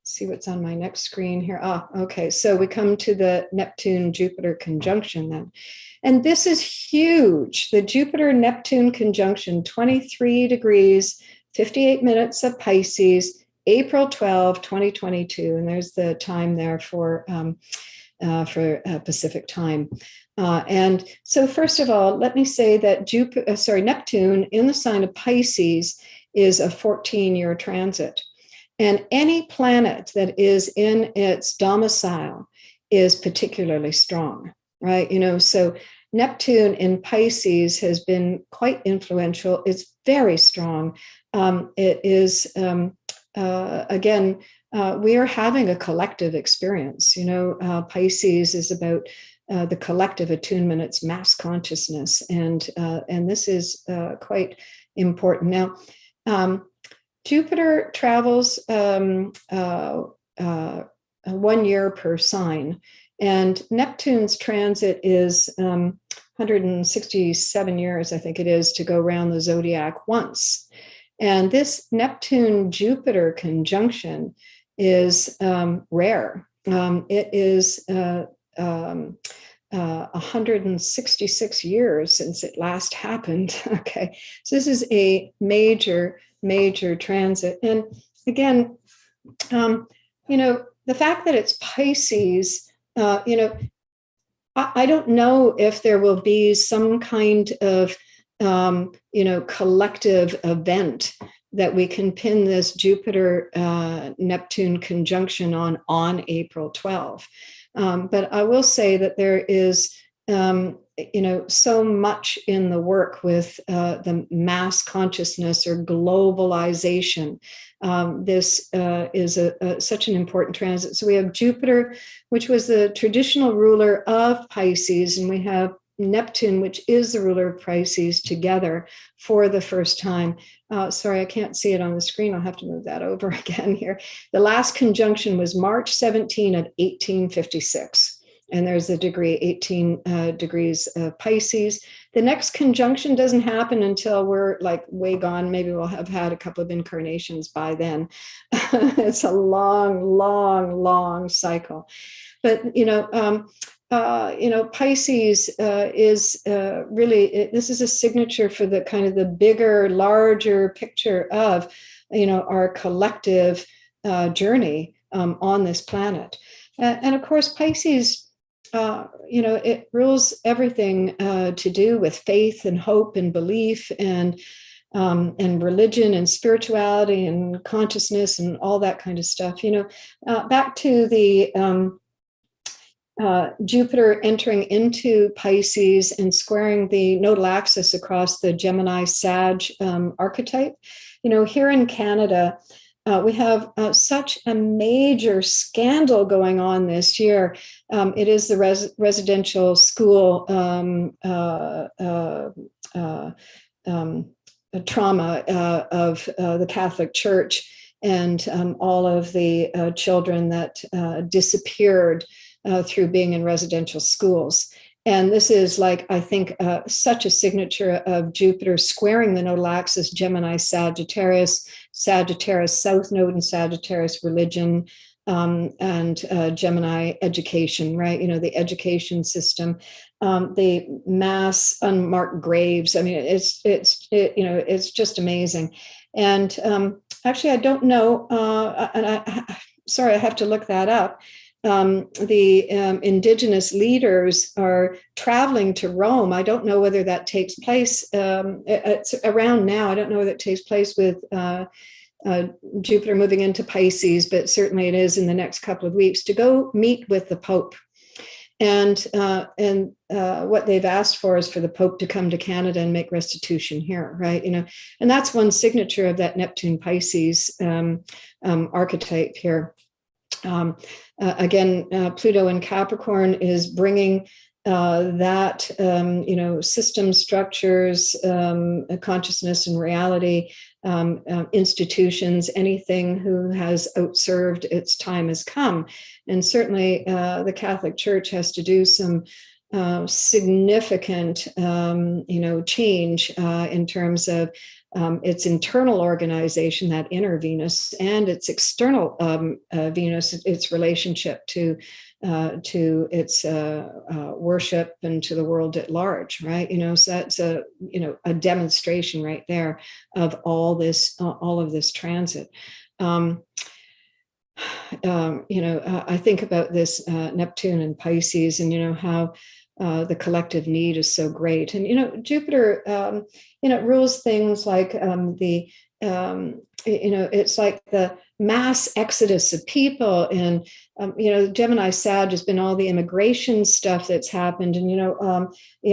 see what's on my next screen here. Okay, so we come to the Neptune-Jupiter conjunction then. And this is huge. The Jupiter-Neptune conjunction, 23 degrees, 58 minutes of Pisces, April 12, 2022. And there's the time there for Pacific time. And so first of all, let me say that Neptune in the sign of Pisces is a 14-year transit. And any planet that is in its domicile is particularly strong, right? So Neptune in Pisces has been quite influential. It's very strong. It is, again, we are having a collective experience. Pisces is about the collective attunement, it's mass consciousness, and this is quite important. Now, Jupiter travels 1 year per sign, and Neptune's transit is 167 years, I think it is, to go around the zodiac once. And this Neptune-Jupiter conjunction is rare. It is 166 years since it last happened. Okay, so this is a major transit. And again, the fact that it's Pisces, I don't know if there will be some kind of, collective event that we can pin this Jupiter-Neptune conjunction on April 12. But I will say that there is, so much in the work with the mass consciousness or globalization. This is such an important transit. So we have Jupiter, which was the traditional ruler of Pisces, and we have Neptune, which is the ruler of Pisces, together for the first time. Sorry, I can't see it on the screen. I'll have to move that over again here. The last conjunction was March 17 of 1856. And there's the degree, 18 degrees of Pisces. The next conjunction doesn't happen until we're like way gone. Maybe we'll have had a couple of incarnations by then. It's a long, long, long cycle. But, Pisces is really, this is a signature for the kind of the bigger, larger picture of, our collective journey on this planet. And of course, Pisces, it rules everything to do with faith and hope and belief and religion and spirituality and consciousness and all that kind of stuff. Back to the Jupiter entering into Pisces and squaring the nodal axis across the Gemini-Sag archetype. Here in Canada, we have such a major scandal going on this year. It is the residential school trauma of the Catholic Church and all of the children that disappeared through being in residential schools. And this is I think, such a signature of Jupiter squaring the nodal axis, Gemini, Sagittarius, South Node in Sagittarius, religion, and Gemini, education, right? The education system, the mass unmarked graves. I mean, it's just amazing. And actually, I don't know, sorry, I have to look that up. The indigenous leaders are traveling to Rome. I don't know whether that takes place. It's around now. I don't know whether it takes place with Jupiter moving into Pisces, but certainly it is in the next couple of weeks to go meet with the Pope. And what they've asked for is for the Pope to come to Canada and make restitution here, right? And that's one signature of that Neptune Pisces archetype here. Again, Pluto and Capricorn is bringing that, system structures, consciousness and reality, institutions, anything who has outserved its time has come. And certainly the Catholic Church has to do some significant, change in terms of its internal organization, that inner Venus, and its external Venus, its relationship to its worship and to the world at large, right? So that's a demonstration right there of all of this transit. I think about this Neptune and Pisces, and how the collective need is so great. And Jupiter, rules things like it's like the mass exodus of people, and Gemini Sag has been all the immigration stuff that's happened, and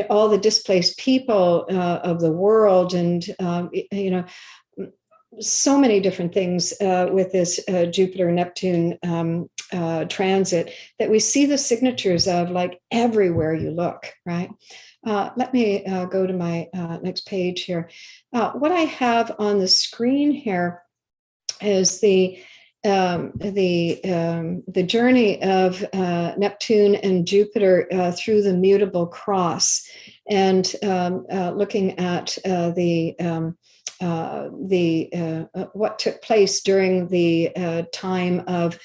all the displaced people of the world, and so many different things with this Jupiter Neptune transit that we see the signatures of everywhere you look, right? Let me go to my next page here. What I have on the screen here is the journey of Neptune and Jupiter through the mutable cross, and looking at what took place during the time of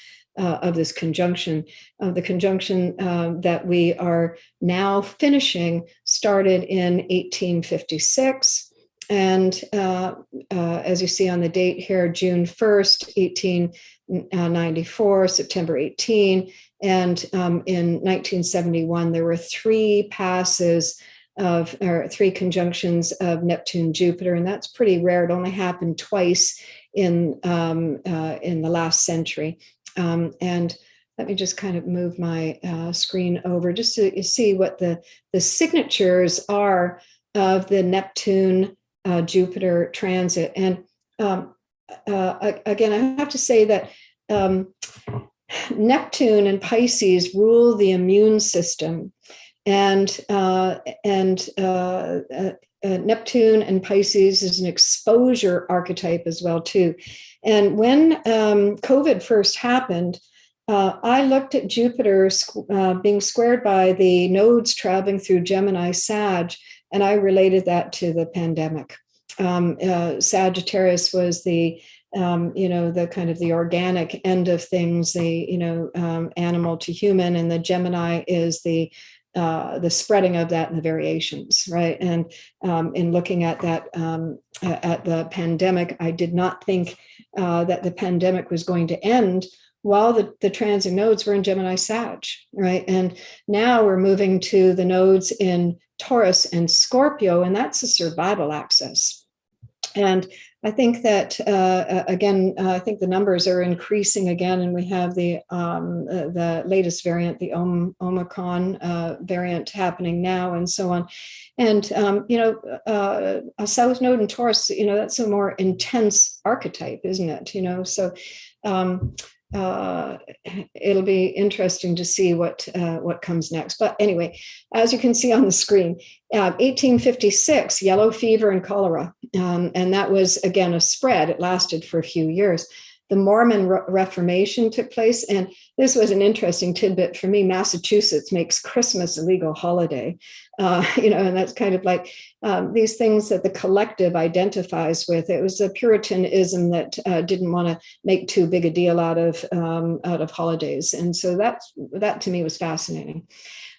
this conjunction. The conjunction that we are now finishing started in 1856. And as you see on the date here, June 1st, 1894, September 18. And in 1971, there were three conjunctions of Neptune Jupiter, and that's pretty rare. It only happened twice in the last century. And let me just kind of move my screen over just to see what the signatures are of the Neptune Jupiter transit. And again, I have to say that Neptune and Pisces rule the immune system. and Neptune and Pisces is an exposure archetype as well too. And when COVID first happened, I looked at Jupiter being squared by the nodes traveling through Gemini Sag, and I related that to the pandemic. Sagittarius was the the kind of the organic end of things, the animal to human, and the Gemini is the spreading of that and the variations, right? And in looking at that, at the pandemic, I did not think that the pandemic was going to end while the transit nodes were in Gemini Sag, right? And now we're moving to the nodes in Taurus and Scorpio, and that's a survival axis. And I think that, again, I think the numbers are increasing again, and we have the latest variant, the Omicron variant happening now, and so on. And, a South Node in Taurus, that's a more intense archetype, isn't it? So it'll be interesting to see what comes next. But anyway, as you can see on the screen, 1856, yellow fever and cholera. And that was, again, a spread. It lasted for a few years. The Mormon Reformation took place. And this was an interesting tidbit for me. Massachusetts makes Christmas a legal holiday. And that's kind of like these things that the collective identifies with. It was a Puritanism that didn't want to make too big a deal out of holidays. And so that to me was fascinating.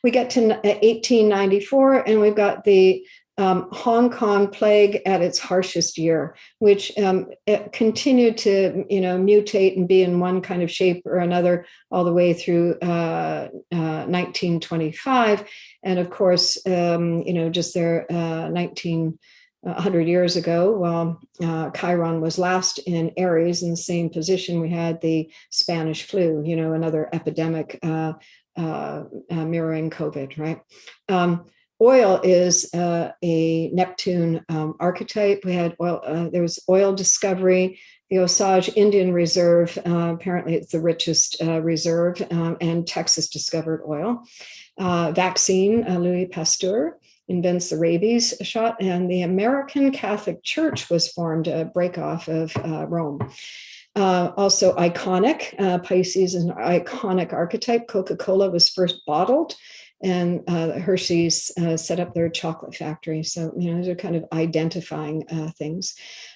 We get to 1894, and we've got the Hong Kong plague at its harshest year, which it continued to, mutate and be in one kind of shape or another all the way through 1925. And of course, just there 100 years ago, while Chiron was last in Aries in the same position, we had the Spanish flu, another epidemic mirroring COVID, right? Oil is a Neptune archetype. We had oil. There was oil discovery. The Osage Indian Reserve, apparently it's the richest reserve, and Texas discovered oil. Vaccine, Louis Pasteur invents the rabies shot, and the American Catholic Church was formed, a breakoff of Rome. Also iconic, Pisces is an iconic archetype. Coca-Cola was first bottled, and Hershey's set up their chocolate factory. So, those are kind of identifying things.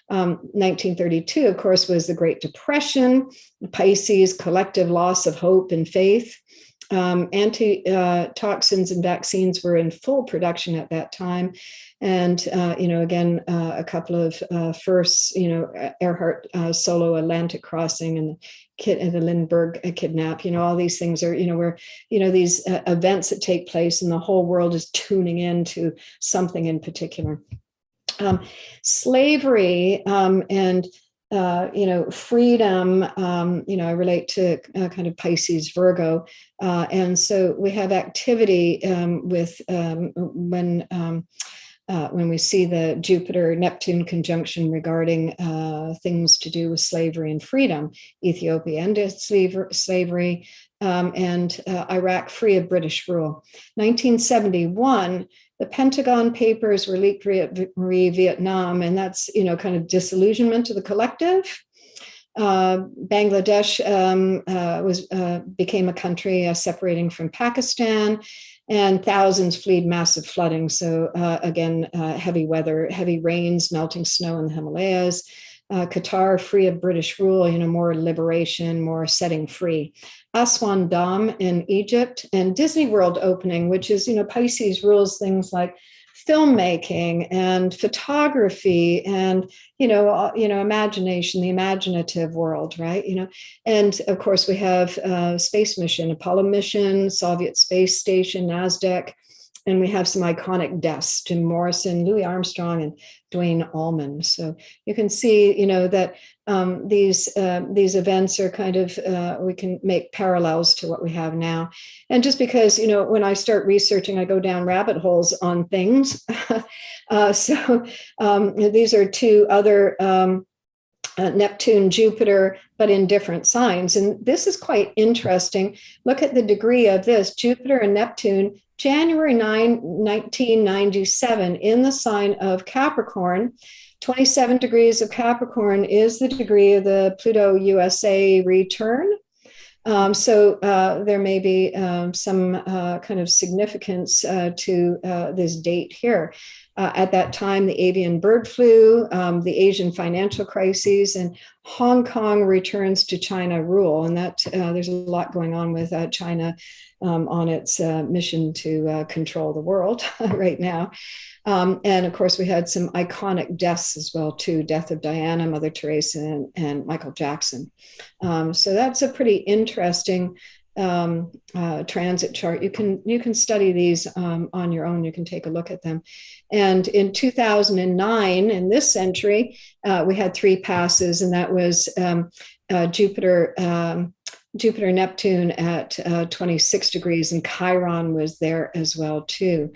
1932, of course, was the Great Depression. Pisces, collective loss of hope and faith. Antitoxins and vaccines were in full production at that time. And, again, a couple of firsts, Earhart solo Atlantic crossing and the Lindbergh kidnap, all these things are, where, these events that take place and the whole world is tuning into something in particular. Slavery and freedom, I relate to kind of Pisces, Virgo. And so we have activity with when we see the Jupiter-Neptune conjunction regarding things to do with slavery and freedom. Ethiopia ended slavery, and Iraq free of British rule. 1971, the Pentagon Papers were leaked re-Vietnam, and that's, kind of disillusionment to the collective. Bangladesh became a country separating from Pakistan, and thousands fled massive flooding. So again, heavy weather, heavy rains, melting snow in the Himalayas. Qatar free of British rule, more liberation, more setting free. Aswan Dam in Egypt, and Disney World opening, which is, Pisces rules things like filmmaking and photography and, imagination, the imaginative world, right? And of course we have space mission, Apollo mission, Soviet space station, NASDAQ, and we have some iconic deaths, Jim Morrison, Louis Armstrong, and Dwayne Allman. So you can see, that these events are kind of, we can make parallels to what we have now. And just because, when I start researching, I go down rabbit holes on things. So these are two other Neptune, Jupiter, but in different signs. And this is quite interesting. Look at the degree of this. Jupiter and Neptune, January 9, 1997, in the sign of Capricorn. 27 degrees of Capricorn is the degree of the Pluto USA return. So there may be some kind of significance to this date here. At that time, the avian bird flu, the Asian financial crises, and Hong Kong returns to China rule. And that there's a lot going on with China on its mission to control the world right now. And of course, we had some iconic deaths as well, too. Death of Diana, Mother Teresa, and Michael Jackson. So that's a pretty interesting transit chart. You can study these on your own. You can take a look at them. And in 2009, in this century, we had 3 passes, and that was Jupiter, Neptune at 26 degrees, and Chiron was there as well too.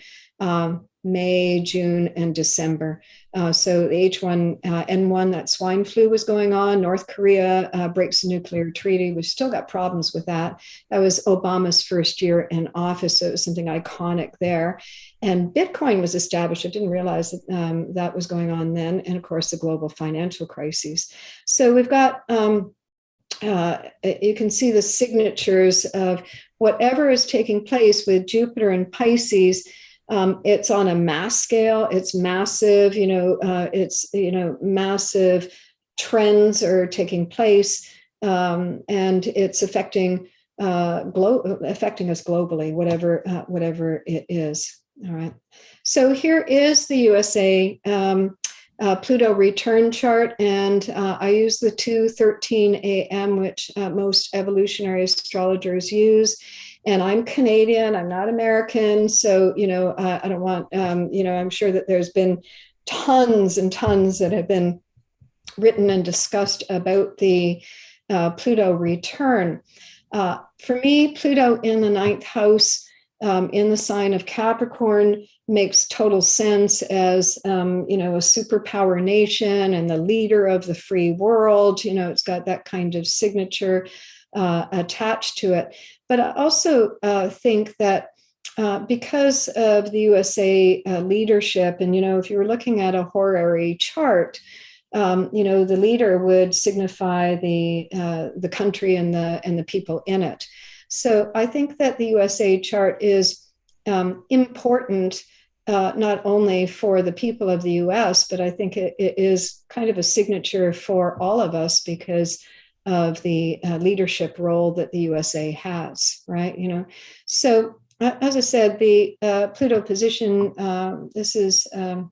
May, June, and December. So the H1N1, that swine flu was going on. North Korea breaks a nuclear treaty. We've still got problems with that. That was Obama's first year in office, so it was something iconic there. And Bitcoin was established. I didn't realize that that was going on then. And of course, the global financial crises. So we've got, you can see the signatures of whatever is taking place with Jupiter and Pisces. It's on a mass scale. It's massive, massive trends are taking place, and it's affecting us globally, whatever it is. All right. So here is the USA Pluto return chart, and I use the 2:13 a.m., which most evolutionary astrologers use. And I'm Canadian, I'm not American. So, I don't want, I'm sure that there's been tons and tons that have been written and discussed about the Pluto return. For me, Pluto in the 9th house, in the sign of Capricorn, makes total sense as, a superpower nation and the leader of the free world. It's got that kind of signature attached to it. But I also think that because of the USA leadership, and if you were looking at a horary chart, the leader would signify the country and the people in it. So I think that the USA chart is important not only for the people of the US, but I think it is kind of a signature for all of us because of the leadership role that the USA has, right? So as I said, the Pluto position, this is, sorry,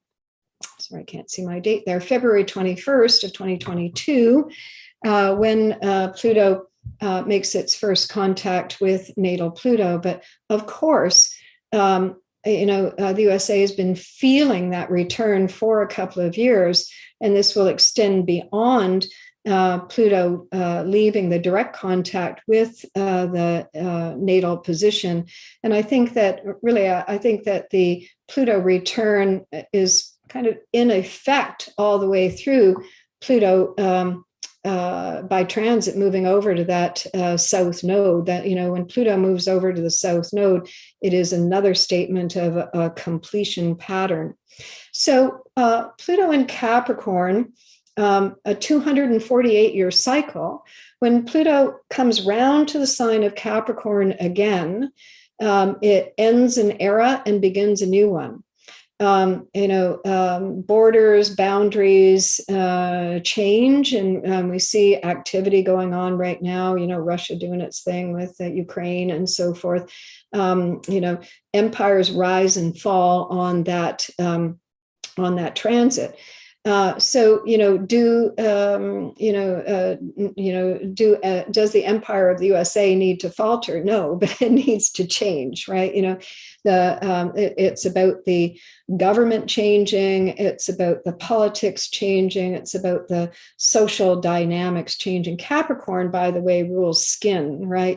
I can't see my date there, February 21st of 2022, when Pluto makes its first contact with natal Pluto. But of course, the USA has been feeling that return for a couple of years, and this will extend beyond Pluto leaving the direct contact with the natal position. And I think that the Pluto return is kind of in effect all the way through Pluto by transit moving over to that south node. That, when Pluto moves over to the south node, it is another statement of a completion pattern. So Pluto in Capricorn, a 248-year cycle. When Pluto comes round to the sign of Capricorn again, it ends an era and begins a new one. Borders, boundaries change, and we see activity going on right now. Russia doing its thing with Ukraine and so forth. Empires rise and fall on that transit. Does the empire of the USA need to falter? No, but it needs to change, right? It's about the government changing, it's about the politics changing, it's about the social dynamics changing. Capricorn, by the way, rules skin, right?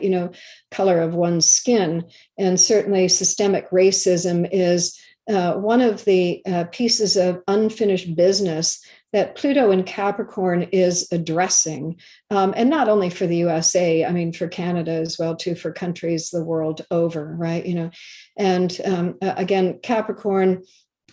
Color of one's skin, and certainly systemic racism is one of the pieces of unfinished business that Pluto and Capricorn is addressing, and not only for the USA, I mean, for Canada as well, too, for countries the world over, right? And again, Capricorn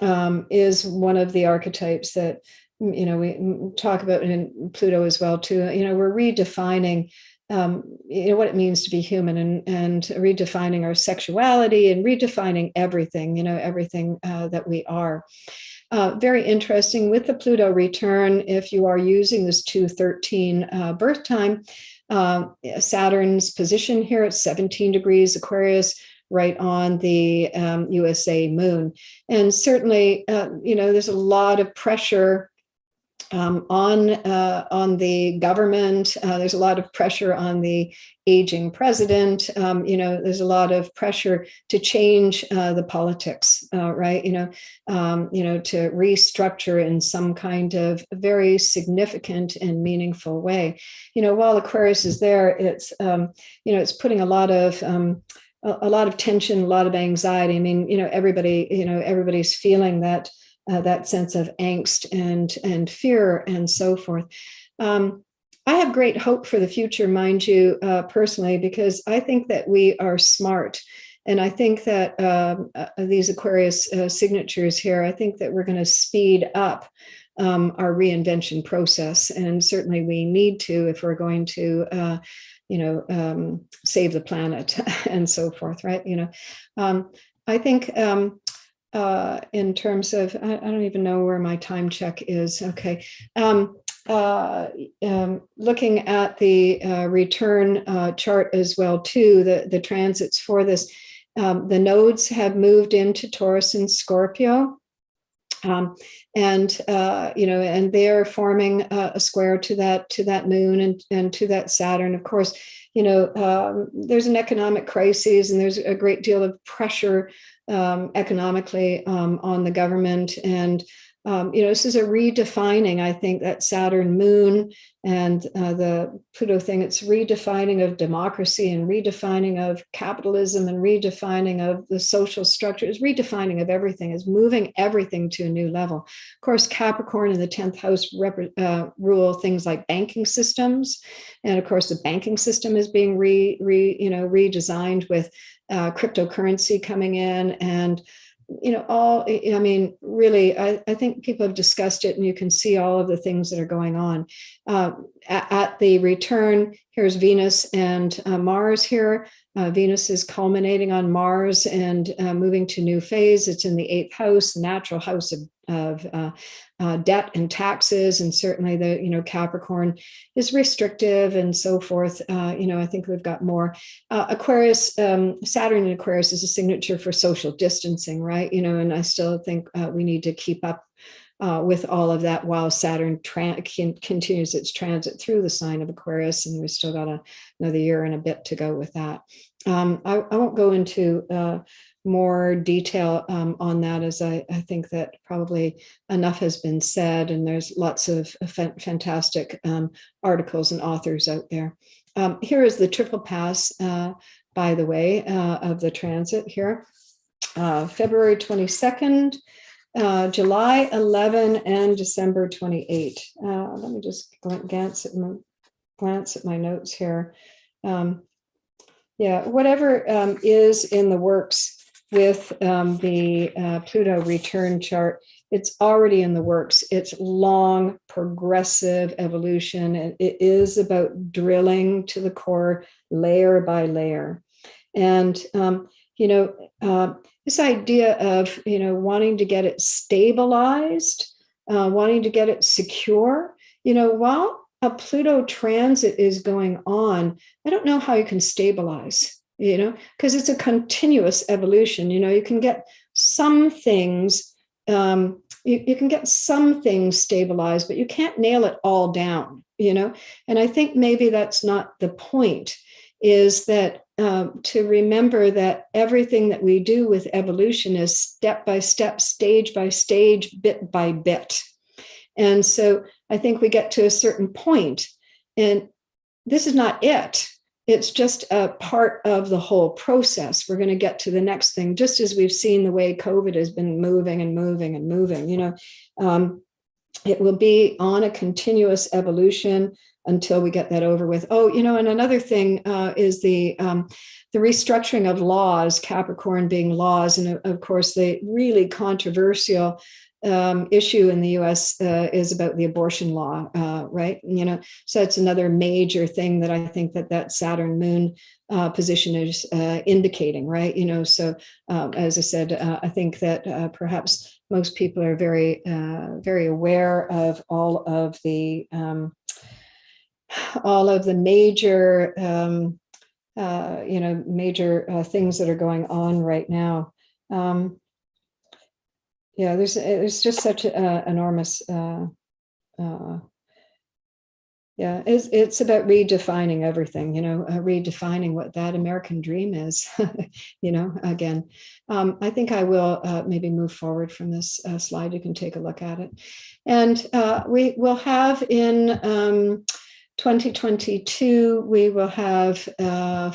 is one of the archetypes that, we talk about in Pluto as well, too. We're redefining what it means to be human, and redefining our sexuality and redefining everything, everything that we are. Very interesting with the Pluto return, if you are using this 213 birth time, Saturn's position here at 17 degrees Aquarius, right on the USA moon. And certainly, there's a lot of pressure on the government. There's a lot of pressure on the aging president. There's a lot of pressure to change the politics, right? To restructure in some kind of very significant and meaningful way. While Aquarius is there, it's it's putting a lot of tension, a lot of anxiety. I mean, everybody's feeling that. That sense of angst and fear and so forth. I have great hope for the future, mind you, personally, because I think that we are smart. And I think that these Aquarius signatures here, I think that we're going to speed up our reinvention process. And certainly we need to, if we're going to, save the planet and so forth, right? I think in terms of, I don't even know where my time check is. Okay. Looking at the return chart as well, too, the transits for this, the nodes have moved into Taurus and Scorpio. And they're forming a square to that moon and to that Saturn. Of course, there's an economic crisis, and there's a great deal of pressure economically on the government. And, this is a redefining, I think, that Saturn moon and the Pluto thing. It's redefining of democracy and redefining of capitalism and redefining of the social structure. It's redefining of everything. It's moving everything to a new level. Of course, Capricorn in the 10th house rule things like banking systems. And of course, the banking system is being redesigned with cryptocurrency coming in, and really, I think people have discussed it, and you can see all of the things that are going on. At the return, here's Venus and Mars here. Venus is culminating on Mars and moving to new phase. It's in the 8th house, the natural house of debt and taxes, and certainly the Capricorn is restrictive and so forth. I think we've got more. Aquarius, Saturn in Aquarius is a signature for social distancing, right? And I still think we need to keep up with all of that while Saturn continues its transit through the sign of Aquarius, and we've still got another year and a bit to go with that. I won't go into more detail on that, as I think that probably enough has been said, and there's lots of fantastic articles and authors out there. Here is the triple pass, by the way, of the transit here. February 22nd, July 11, and December 28. Let me just glance at my notes here. Whatever is in the works with the Pluto return chart, it's already in the works. It's long, progressive evolution. And it is about drilling to the core, layer by layer. And, this idea of, wanting to get it stabilized, wanting to get it secure, while a Pluto transit is going on, I don't know how you can stabilize, because it's a continuous evolution. You can get some things, you can get some things stabilized, but you can't nail it all down, and I think maybe that's not the point, is that to remember that everything that we do with evolution is step by step, stage by stage, bit by bit. And so I think we get to a certain point, and this is not it. it's just a part of the whole process. We're going to get to the next thing, just as we've seen the way COVID has been moving and moving and moving. It will be on a continuous evolution until we get that over with. Oh, and another thing is the restructuring of laws, Capricorn being laws. And of course, the really controversial issue in the US is about the abortion law, right? So it's another major thing that I think that Saturn moon position is indicating, right? So as I said, I think that perhaps most people are very, very aware of all of the major, major things that are going on right now. Yeah, there's just such an enormous, it's about redefining everything, redefining what that American dream is, again. I think I will maybe move forward from this slide. You can take a look at it. And we will have in 2022, we will have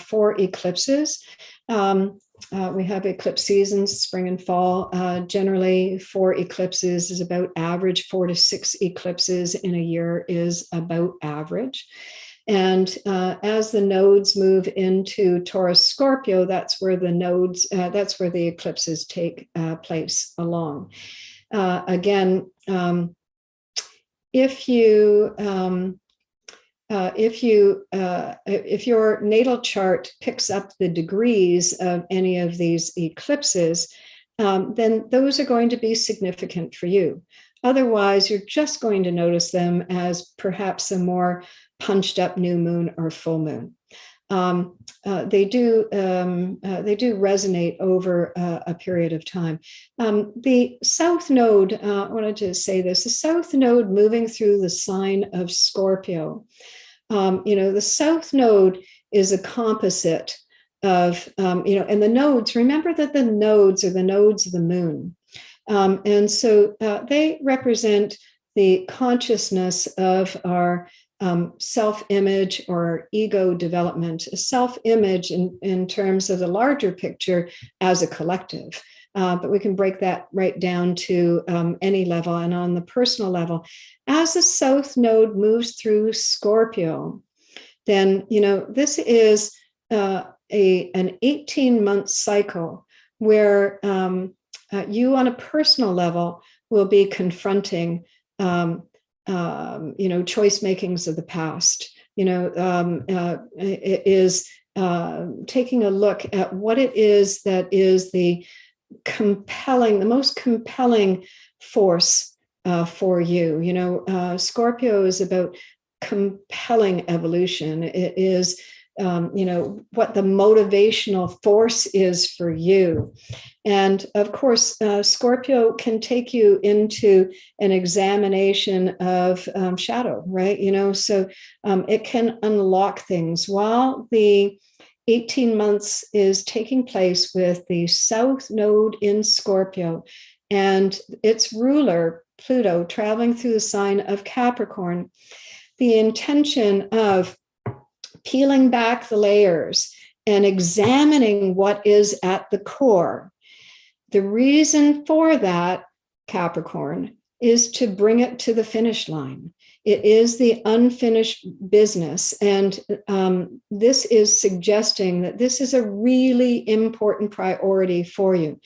4 eclipses. We have eclipse seasons, spring and fall. Generally, 4 eclipses is about average. 4 to 6 eclipses in a year is about average. And as the nodes move into Taurus Scorpio, that's where the eclipses take place along. Again, if your natal chart picks up the degrees of any of these eclipses, then those are going to be significant for you. Otherwise, you're just going to notice them as perhaps a more punched up new moon or full moon. They do resonate over a period of time. The South Node, I wanted to say this, the South Node moving through the sign of Scorpio. The South Node is a composite of, and the nodes, remember that the nodes are the nodes of the moon. And so they represent the consciousness of our self-image or ego development, self-image in terms of the larger picture as a collective. But we can break that right down to any level. And on the personal level, as the South Node moves through Scorpio, then, this is an 18-month cycle where you on a personal level will be confronting choice makings of the past. It is taking a look at what it is that is the most compelling force for you. Scorpio is about compelling evolution. It is what the motivational force is for you. And of course, Scorpio can take you into an examination of shadow, right? So it can unlock things while the 18 months is taking place with the South Node in Scorpio and its ruler, Pluto, traveling through the sign of Capricorn. The intention of peeling back the layers and examining what is at the core. The reason for that, Capricorn, is to bring it to the finish line. It is the unfinished business. And this is suggesting that this is a really important priority for you.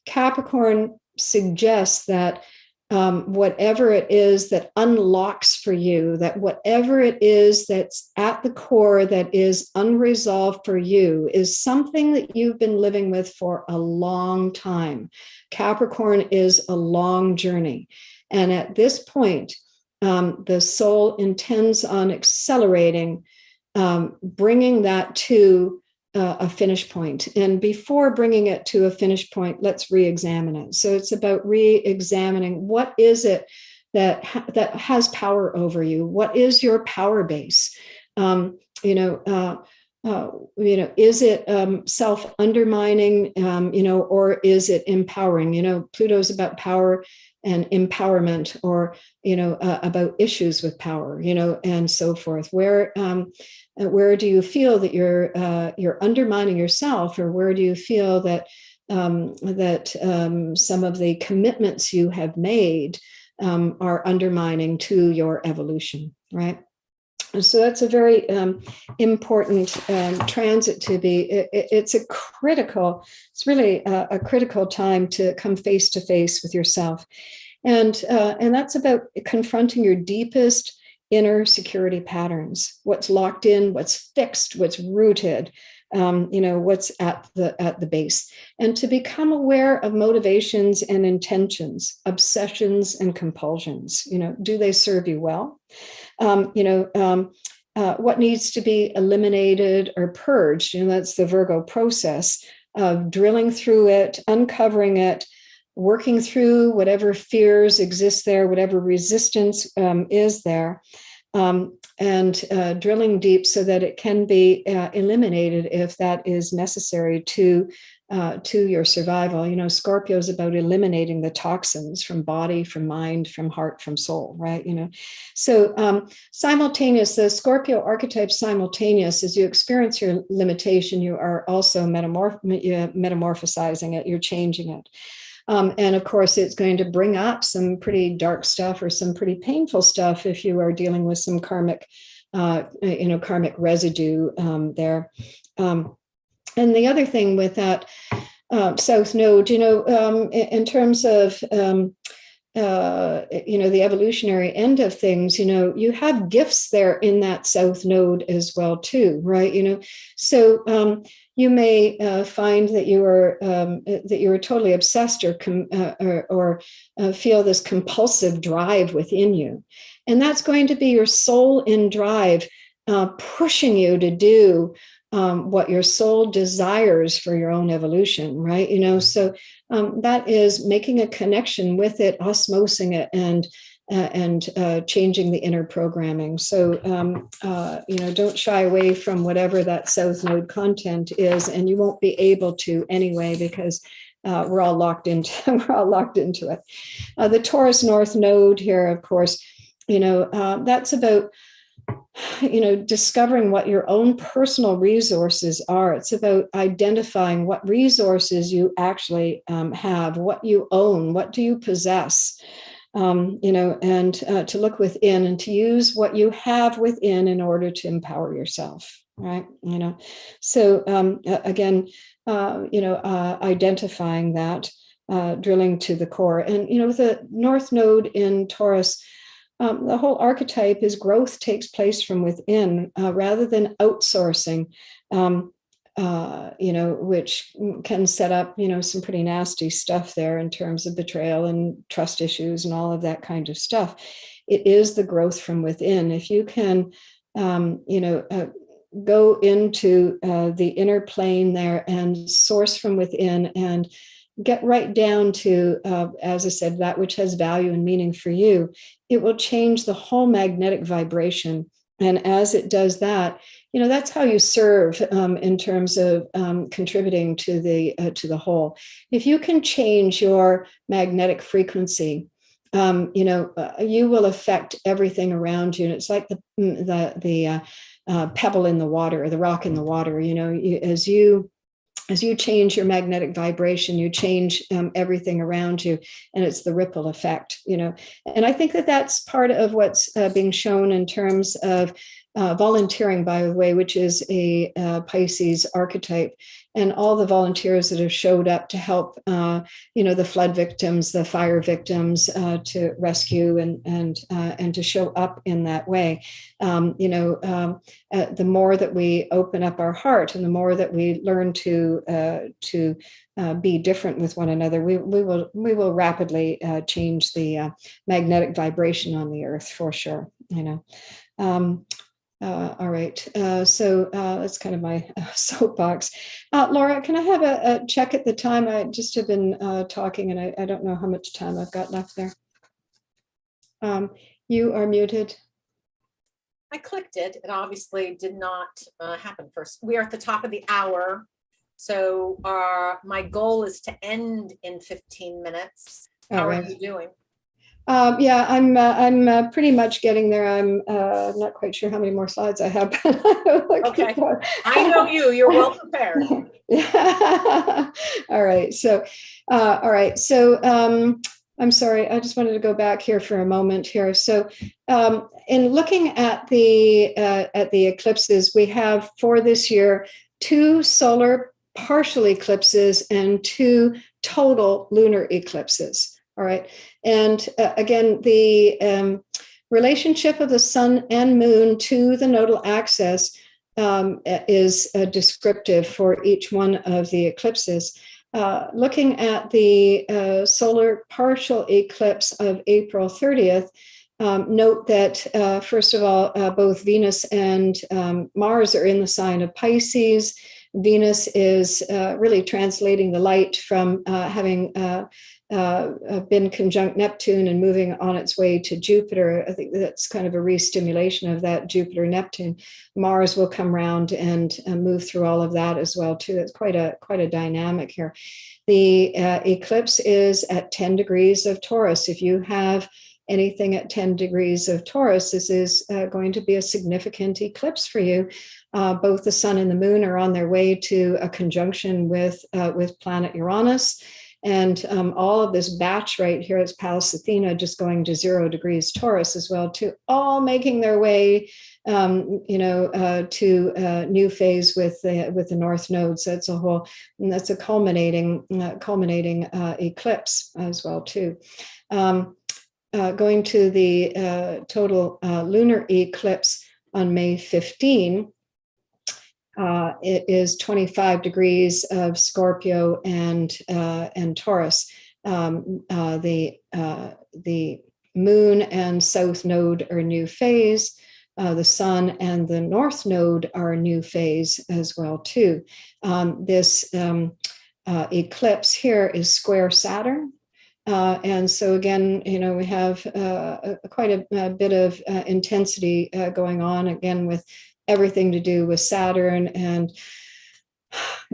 Capricorn suggests that whatever it is that unlocks for you, that whatever it is that's at the core that is unresolved for you is something that you've been living with for a long time. Capricorn is a long journey. And at this point, the soul intends on accelerating, bringing that to a finish point. And before bringing it to a finish point, let's re-examine it. So it's about re-examining what is it that has power over you? What is your power base? Is it self-undermining, or is it empowering? Pluto's about power and empowerment, or about issues with power, and so forth. Where do you feel that you're undermining yourself, or where do you feel that some of the commitments you have made are undermining to your evolution, right? So that's a very important transit to be. It's really a critical time to come face to face with yourself, and that's about confronting your deepest inner security patterns. What's locked in, what's fixed, what's rooted. What's at the base, and to become aware of motivations and intentions, obsessions and compulsions. Do they serve you well? What needs to be eliminated or purged? That's the Virgo process of drilling through it, uncovering it, working through whatever fears exist there, whatever resistance is there. And drilling deep so that it can be eliminated if that is necessary to your survival. Scorpio is about eliminating the toxins from body, from mind, from heart, from soul, right? So simultaneous, the Scorpio archetype simultaneous, as you experience your limitation, you are also metamorphosizing it, you're changing it. And of course, it's going to bring up some pretty dark stuff or some pretty painful stuff if you are dealing with some karmic residue there. And the other thing with that South Node, in terms of the evolutionary end of things, you have gifts there in that South Node as well too, right? So you may find that you are totally obsessed or feel this compulsive drive within you, and that's going to be your soul in drive, pushing you to do what your soul desires for your own evolution, right? So that is making a connection with it, osmosing it, and changing the inner programming. So, don't shy away from whatever that South Node content is, and you won't be able to anyway, because we're all locked into it. The Taurus North Node here, of course, that's about discovering what your own personal resources are. It's about identifying what resources you actually have, what you own, what do you possess, and to look within and to use what you have within in order to empower yourself, right? So again, identifying that, drilling to the core. And, with the North Node in Taurus, the whole archetype is growth takes place from within rather than outsourcing, which can set up, some pretty nasty stuff there in terms of betrayal and trust issues and all of that kind of stuff. It is the growth from within. If you can, go into the inner plane there and source from within and get right down to, as I said, that which has value and meaning for you, it will change the whole magnetic vibration. And as it does that, that's how you serve in terms of contributing to the whole. If you can change your magnetic frequency, you will affect everything around you. And it's like the pebble in the water, or the rock in the water. As you change your magnetic vibration, you change everything around you, and it's the ripple effect, And I think that that's part of what's being shown in terms of volunteering, by the way, which is a Pisces archetype, and all the volunteers that have showed up to help, the flood victims, the fire victims, to rescue and to show up in that way. The more that we open up our heart, and the more that we learn to be different with one another, we will rapidly change the magnetic vibration on the earth, for sure. All right, so that's kind of my soapbox. Laura, can I have a check at the time? I just have been talking, and I don't know how much time I've got left there. You are muted. I clicked it. It obviously did not happen first. We are at the top of the hour. So my goal is to end in 15 minutes. How are you doing? Yeah, I'm pretty much getting there. I'm not quite sure how many more slides I have. Okay. I know you. You're well prepared. Yeah. All right. So, I'm sorry. I just wanted to go back here for a moment here. So, in looking at the eclipses, we have for this year 2 solar partial eclipses and 2 total lunar eclipses. All right. And again, the relationship of the sun and moon to the nodal axis is descriptive for each one of the eclipses. Looking at the solar partial eclipse of April 30th, note that, first of all, both Venus and Mars are in the sign of Pisces. Venus is really translating the light from having been conjunct Neptune and moving on its way to Jupiter. I think that's kind of a re-stimulation of that Jupiter-Neptune. Mars will come around and move through all of that as well too. It's quite a dynamic here. The eclipse is at 10 degrees of Taurus. If you have anything at 10 degrees of Taurus, this is going to be a significant eclipse for you. Both the sun and the moon are on their way to a conjunction with planet Uranus. And all of this batch right here is Pallas Athena just going to 0 degrees Taurus as well, too, all making their way, to a new phase with the North Node. So that's a culminating eclipse as well, too. Going to the total lunar eclipse on May 15. It is 25 degrees of Scorpio and Taurus. The moon and south node are new phase. The sun and the north node are new phase as well too. This eclipse here is square Saturn. And so again, we have quite a bit of intensity going on again with everything to do with Saturn and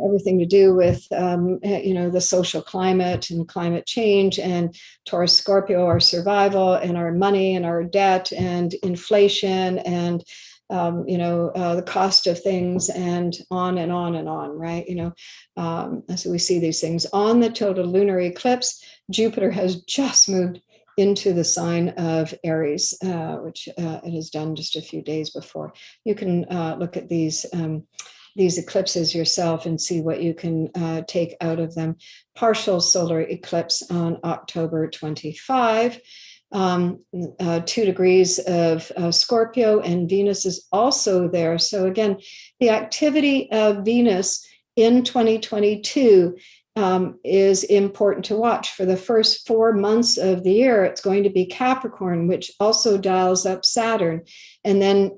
everything to do with, the social climate and climate change, and Taurus Scorpio, our survival and our money and our debt and inflation and, the cost of things and on and on and on, right? So we see these things. On the total lunar eclipse, Jupiter has just moved into the sign of Aries, which it has done just a few days before. You can look at these eclipses yourself and see what you can take out of them. Partial solar eclipse on October 25. 2 degrees of Scorpio, and Venus is also there. So again, the activity of Venus in 2022 is important to watch. For the first 4 months of the year, it's going to be Capricorn, which also dials up Saturn. And then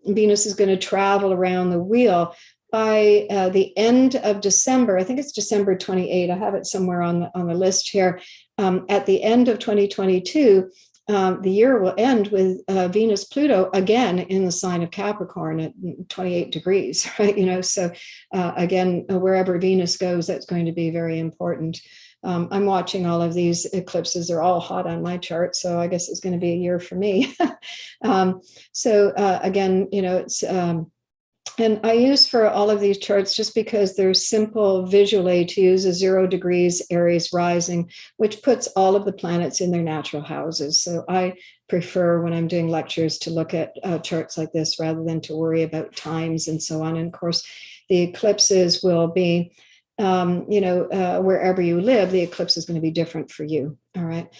Venus is going to travel around the wheel. By the end of December, I think it's December 28, I have it somewhere on the list here. At the end of 2022, the year will end with Venus Pluto again in the sign of Capricorn at 28 degrees, right? So again, wherever Venus goes, that's going to be very important. I'm watching all of these eclipses. They're all hot on my chart, so I guess it's going to be a year for me. Again, it's and I use for all of these charts just because they're simple visually to use a 0 degrees Aries rising, which puts all of the planets in their natural houses. So I prefer when I'm doing lectures to look at charts like this rather than to worry about times and so on. And of course, the eclipses will be, wherever you live, the eclipse is going to be different for you. All right.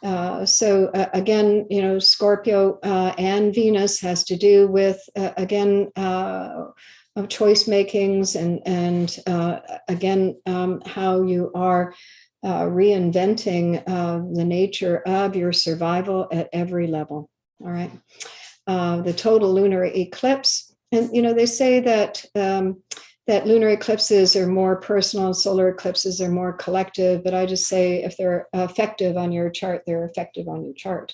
Again, Scorpio and Venus has to do with, choice makings and again, how you are reinventing the nature of your survival at every level. All right. The total lunar eclipse. And, they say that that lunar eclipses are more personal and solar eclipses are more collective, but I just say if they're effective on your chart, they're effective on your chart.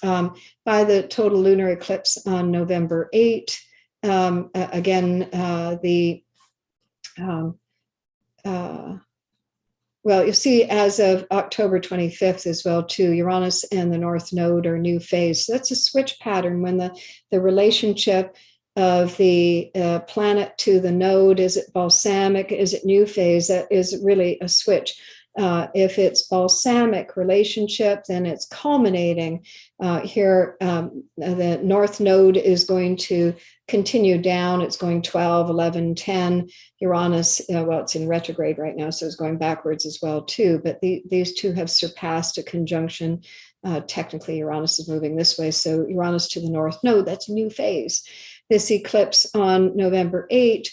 By the total lunar eclipse on November 8, again, well, you see, as of October 25th as well, too, Uranus and the North Node are new phase. So that's a switch pattern when the relationship of the planet to the node, is it balsamic, is it new phase? That is really a switch. If it's balsamic relationship, then it's culminating. Here, the North Node is going to continue down. It's going 12, 11, 10. Uranus, well, it's in retrograde right now, so it's going backwards as well, too. But these two have surpassed a conjunction. Technically, Uranus is moving this way. So Uranus to the North Node, that's a new phase. This eclipse on November 8,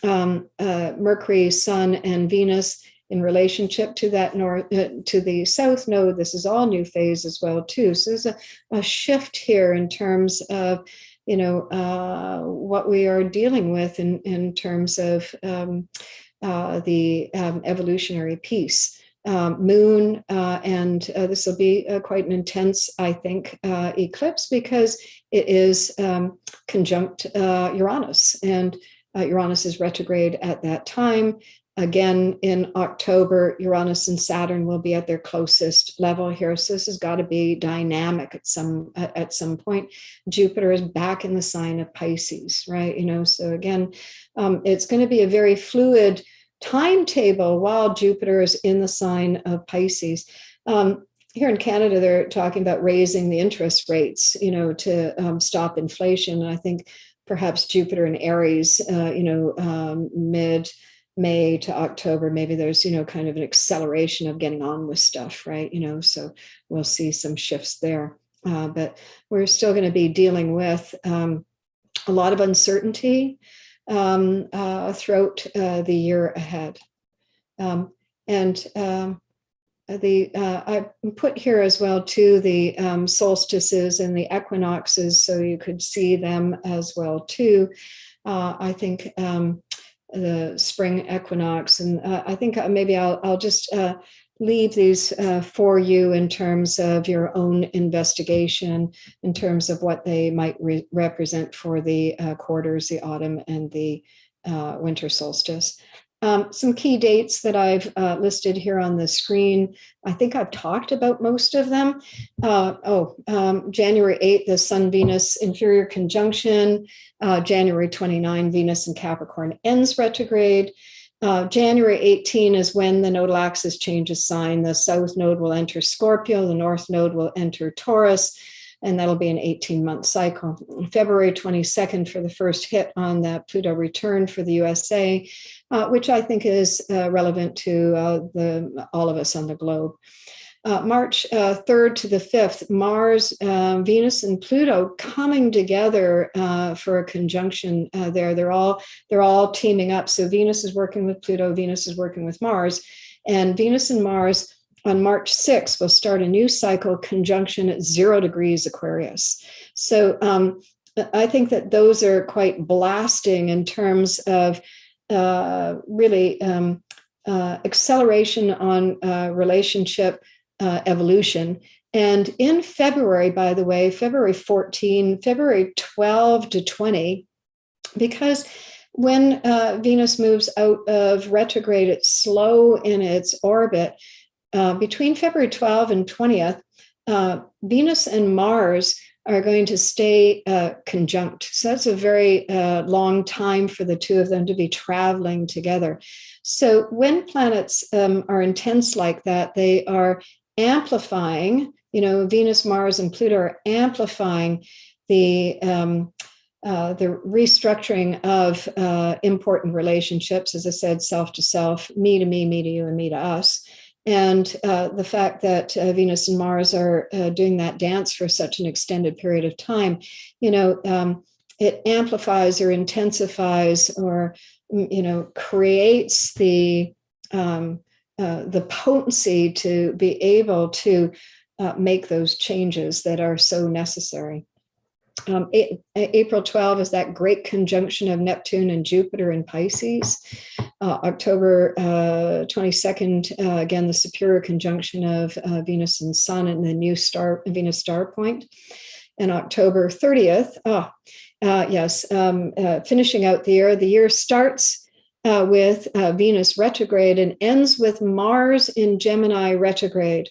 Mercury, Sun, and Venus in relationship to that to the South Node. This is all new phase as well, too. So there's a shift here in terms of, what we are dealing with in terms of the evolutionary piece. Moon, and this will be quite an intense, I think, eclipse, because it is conjunct Uranus, and Uranus is retrograde at that time. Again, in October, Uranus and Saturn will be at their closest level here. So this has got to be dynamic at some point. Jupiter is back in the sign of Pisces, right? So again, it's going to be a very fluid timetable while Jupiter is in the sign of Pisces. Here in Canada, they're talking about raising the interest rates, to stop inflation. And I think perhaps Jupiter in Aries, mid-May to October, maybe there's, kind of an acceleration of getting on with stuff, right? So we'll see some shifts there. But we're still going to be dealing with a lot of uncertainty throughout the year ahead. I put here as well, too, the solstices and the equinoxes, so you could see them as well, too. I think the spring equinox, and I think maybe I'll just leave these for you in terms of your own investigation, in terms of what they might represent for the quarters, the autumn and the winter solstice. Some key dates that I've listed here on the screen. I think I've talked about most of them. January 8th, the Sun-Venus inferior conjunction. January 29, Venus in Capricorn ends retrograde. January 18 is when the nodal axis changes sign. The South Node will enter Scorpio, the North Node will enter Taurus, and that'll be an 18-month cycle. February 22nd for the first hit on the Pluto return for the USA, which I think is relevant to all of us on the globe. March 3rd to the 5th, Mars, Venus, and Pluto coming together for a conjunction there. They're all teaming up. So Venus is working with Pluto, Venus is working with Mars, and Venus and Mars on March 6th will start a new cycle conjunction at 0 degrees Aquarius. So I think that those are quite blasting in terms of really acceleration on relationship evolution. And in February, by the way, February 14, February 12 to 20, because when Venus moves out of retrograde, it's slow in its orbit. Between February 12 and 20th, Venus and Mars are going to stay conjunct. So that's a very long time for the two of them to be traveling together. So when planets are intense like that, they are amplifying, Venus, Mars, and Pluto are amplifying the restructuring of important relationships, as I said, self to self, me to me, me to you, and me to us. And the fact that Venus and Mars are doing that dance for such an extended period of time, it amplifies or intensifies or, creates the potency to be able to make those changes that are so necessary. April 12 is that great conjunction of Neptune and Jupiter in Pisces. October 22nd, again, the superior conjunction of Venus and Sun and the new star, Venus star point. And October 30th, finishing out the year starts with Venus retrograde and ends with Mars in Gemini retrograde.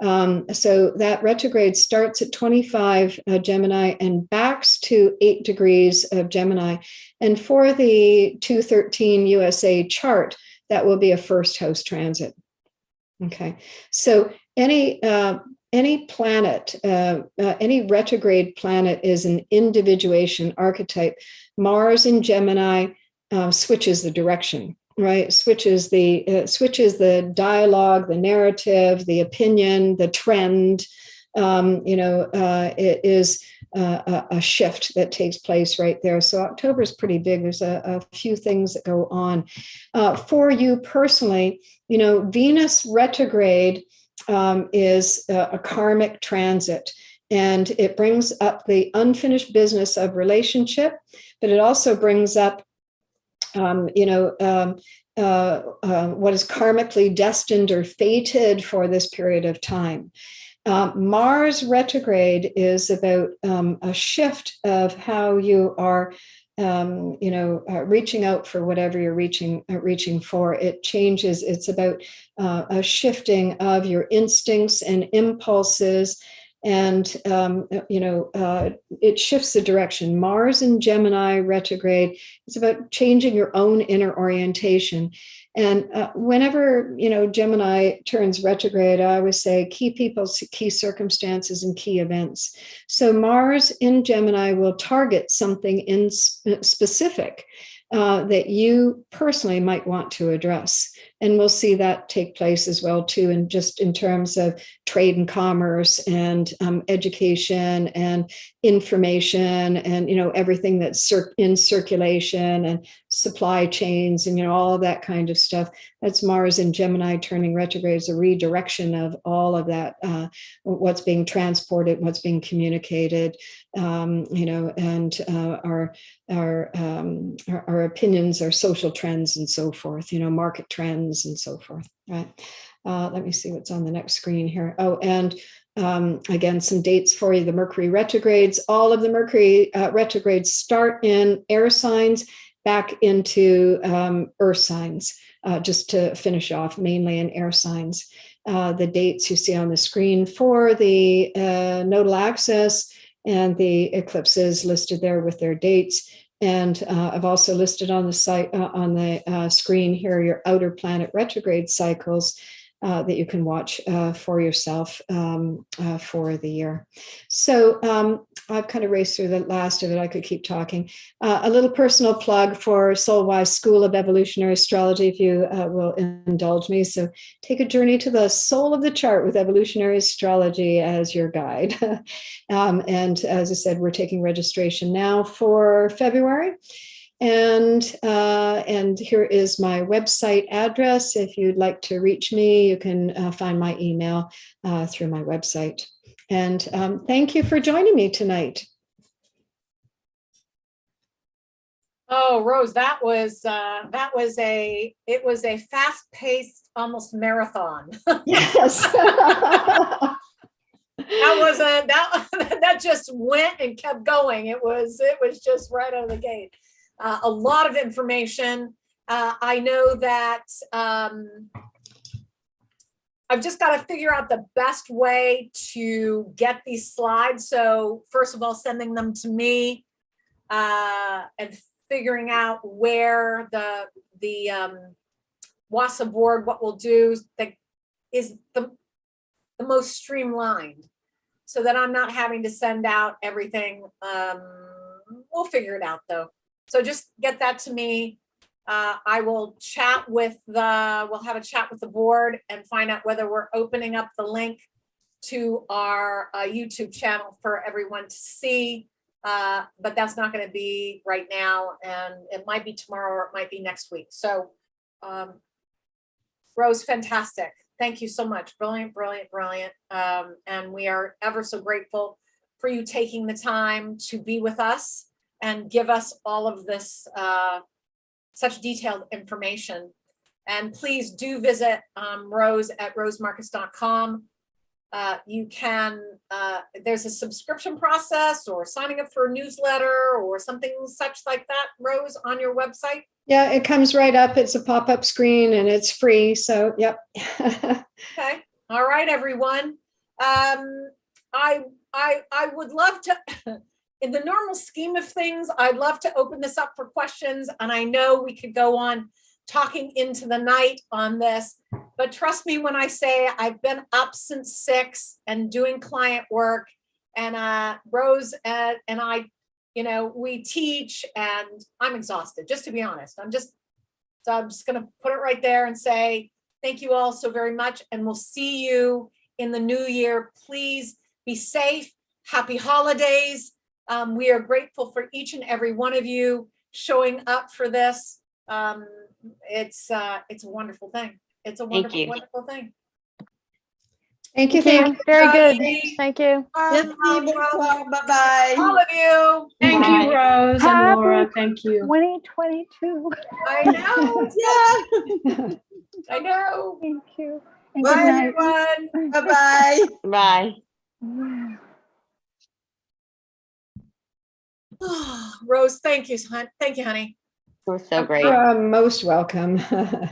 So that retrograde starts at 25 Gemini and backs to 8 degrees of Gemini. And for the 213 USA chart, that will be a first house transit. Okay, so any planet, any retrograde planet is an individuation archetype. Mars in Gemini switches the direction, right? Switches the dialogue, the narrative, the opinion, the trend. It is a shift that takes place right there. So October is pretty big. There's a few things that go on. For you personally, Venus retrograde is a karmic transit, and it brings up the unfinished business of relationship, but it also brings up what is karmically destined or fated for this period of time. Mars retrograde is about a shift of how you are, reaching out for whatever you're reaching for. It changes. It's about a shifting of your instincts and impulses. And, it shifts the direction. Mars in Gemini retrograde is about changing your own inner orientation. And whenever, Gemini turns retrograde, I always say key people, key circumstances, and key events. So Mars in Gemini will target something in specific that you personally might want to address. And we'll see that take place as well, too, and just in terms of trade and commerce and education and information and, everything that's in circulation and supply chains and, all of that kind of stuff. That's Mars in Gemini turning retrograde is a redirection of all of that, what's being transported, what's being communicated, and our opinions, our social trends and so forth, market trends and so forth, right? Let me see what's on the next screen here. Oh, and again, some dates for you. The Mercury retrogrades, all of the Mercury retrogrades start in air signs back into earth signs, just to finish off, mainly in air signs. The dates you see on the screen for the nodal axis and the eclipses listed there with their dates. And I've also listed on the site on the screen here your outer planet retrograde cycles that you can watch for yourself for the year. So I've kind of raced through the last of it. I could keep talking. A little personal plug for Soulwise School of Evolutionary Astrology, if you will indulge me. So take a journey to the soul of the chart with evolutionary astrology as your guide. And as I said, we're taking registration now for February. And here is my website address. If you'd like to reach me, you can find my email through my website. And thank you for joining me tonight. Oh, Rose, it was a fast-paced, almost marathon. Yes. That just went and kept going. It was just right out of the gate. A lot of information. I know that I've just got to figure out the best way to get these slides. So first of all, sending them to me and figuring out where the WASA board, what we'll do that is the most streamlined, so that I'm not having to send out everything. We'll figure it out though. So just get that to me. I will we'll have a chat with the board and find out whether we're opening up the link to our YouTube channel for everyone to see. But that's not going to be right now, and it might be tomorrow or it might be next week. So Rose, fantastic. Thank you so much. Brilliant, brilliant, brilliant. And we are ever so grateful for you taking the time to be with us and give us all of this such detailed information. And please do visit Rose at rosemarcus.com. You can, there's a subscription process or signing up for a newsletter or something such like that, Rose, on your website? Yeah, it comes right up. It's a pop-up screen and it's free. So, yep. Okay. All right, everyone. I would love to, in the normal scheme of things, I'd love to open this up for questions. And I know we could go on talking into the night on this, but trust me when I say I've been up since 6 and doing client work, and Rose and I, we teach, and I'm exhausted, just to be honest. I'm just gonna put it right there and say thank you all so very much, and we'll see you in the new year. Please be safe. Happy holidays. We are grateful for each and every one of you showing up for this. It's a wonderful thing. It's a wonderful, wonderful thing. Thank you. Very good. Thank you. Bye-bye. All of you. Thank you, Rose and Happy Laura. Thank you. 2022. I know. Yeah. I know. Thank you. And Bye, good night. Everyone. Bye-bye. Bye. Rose, thank you, honey. We're so great. You're most welcome.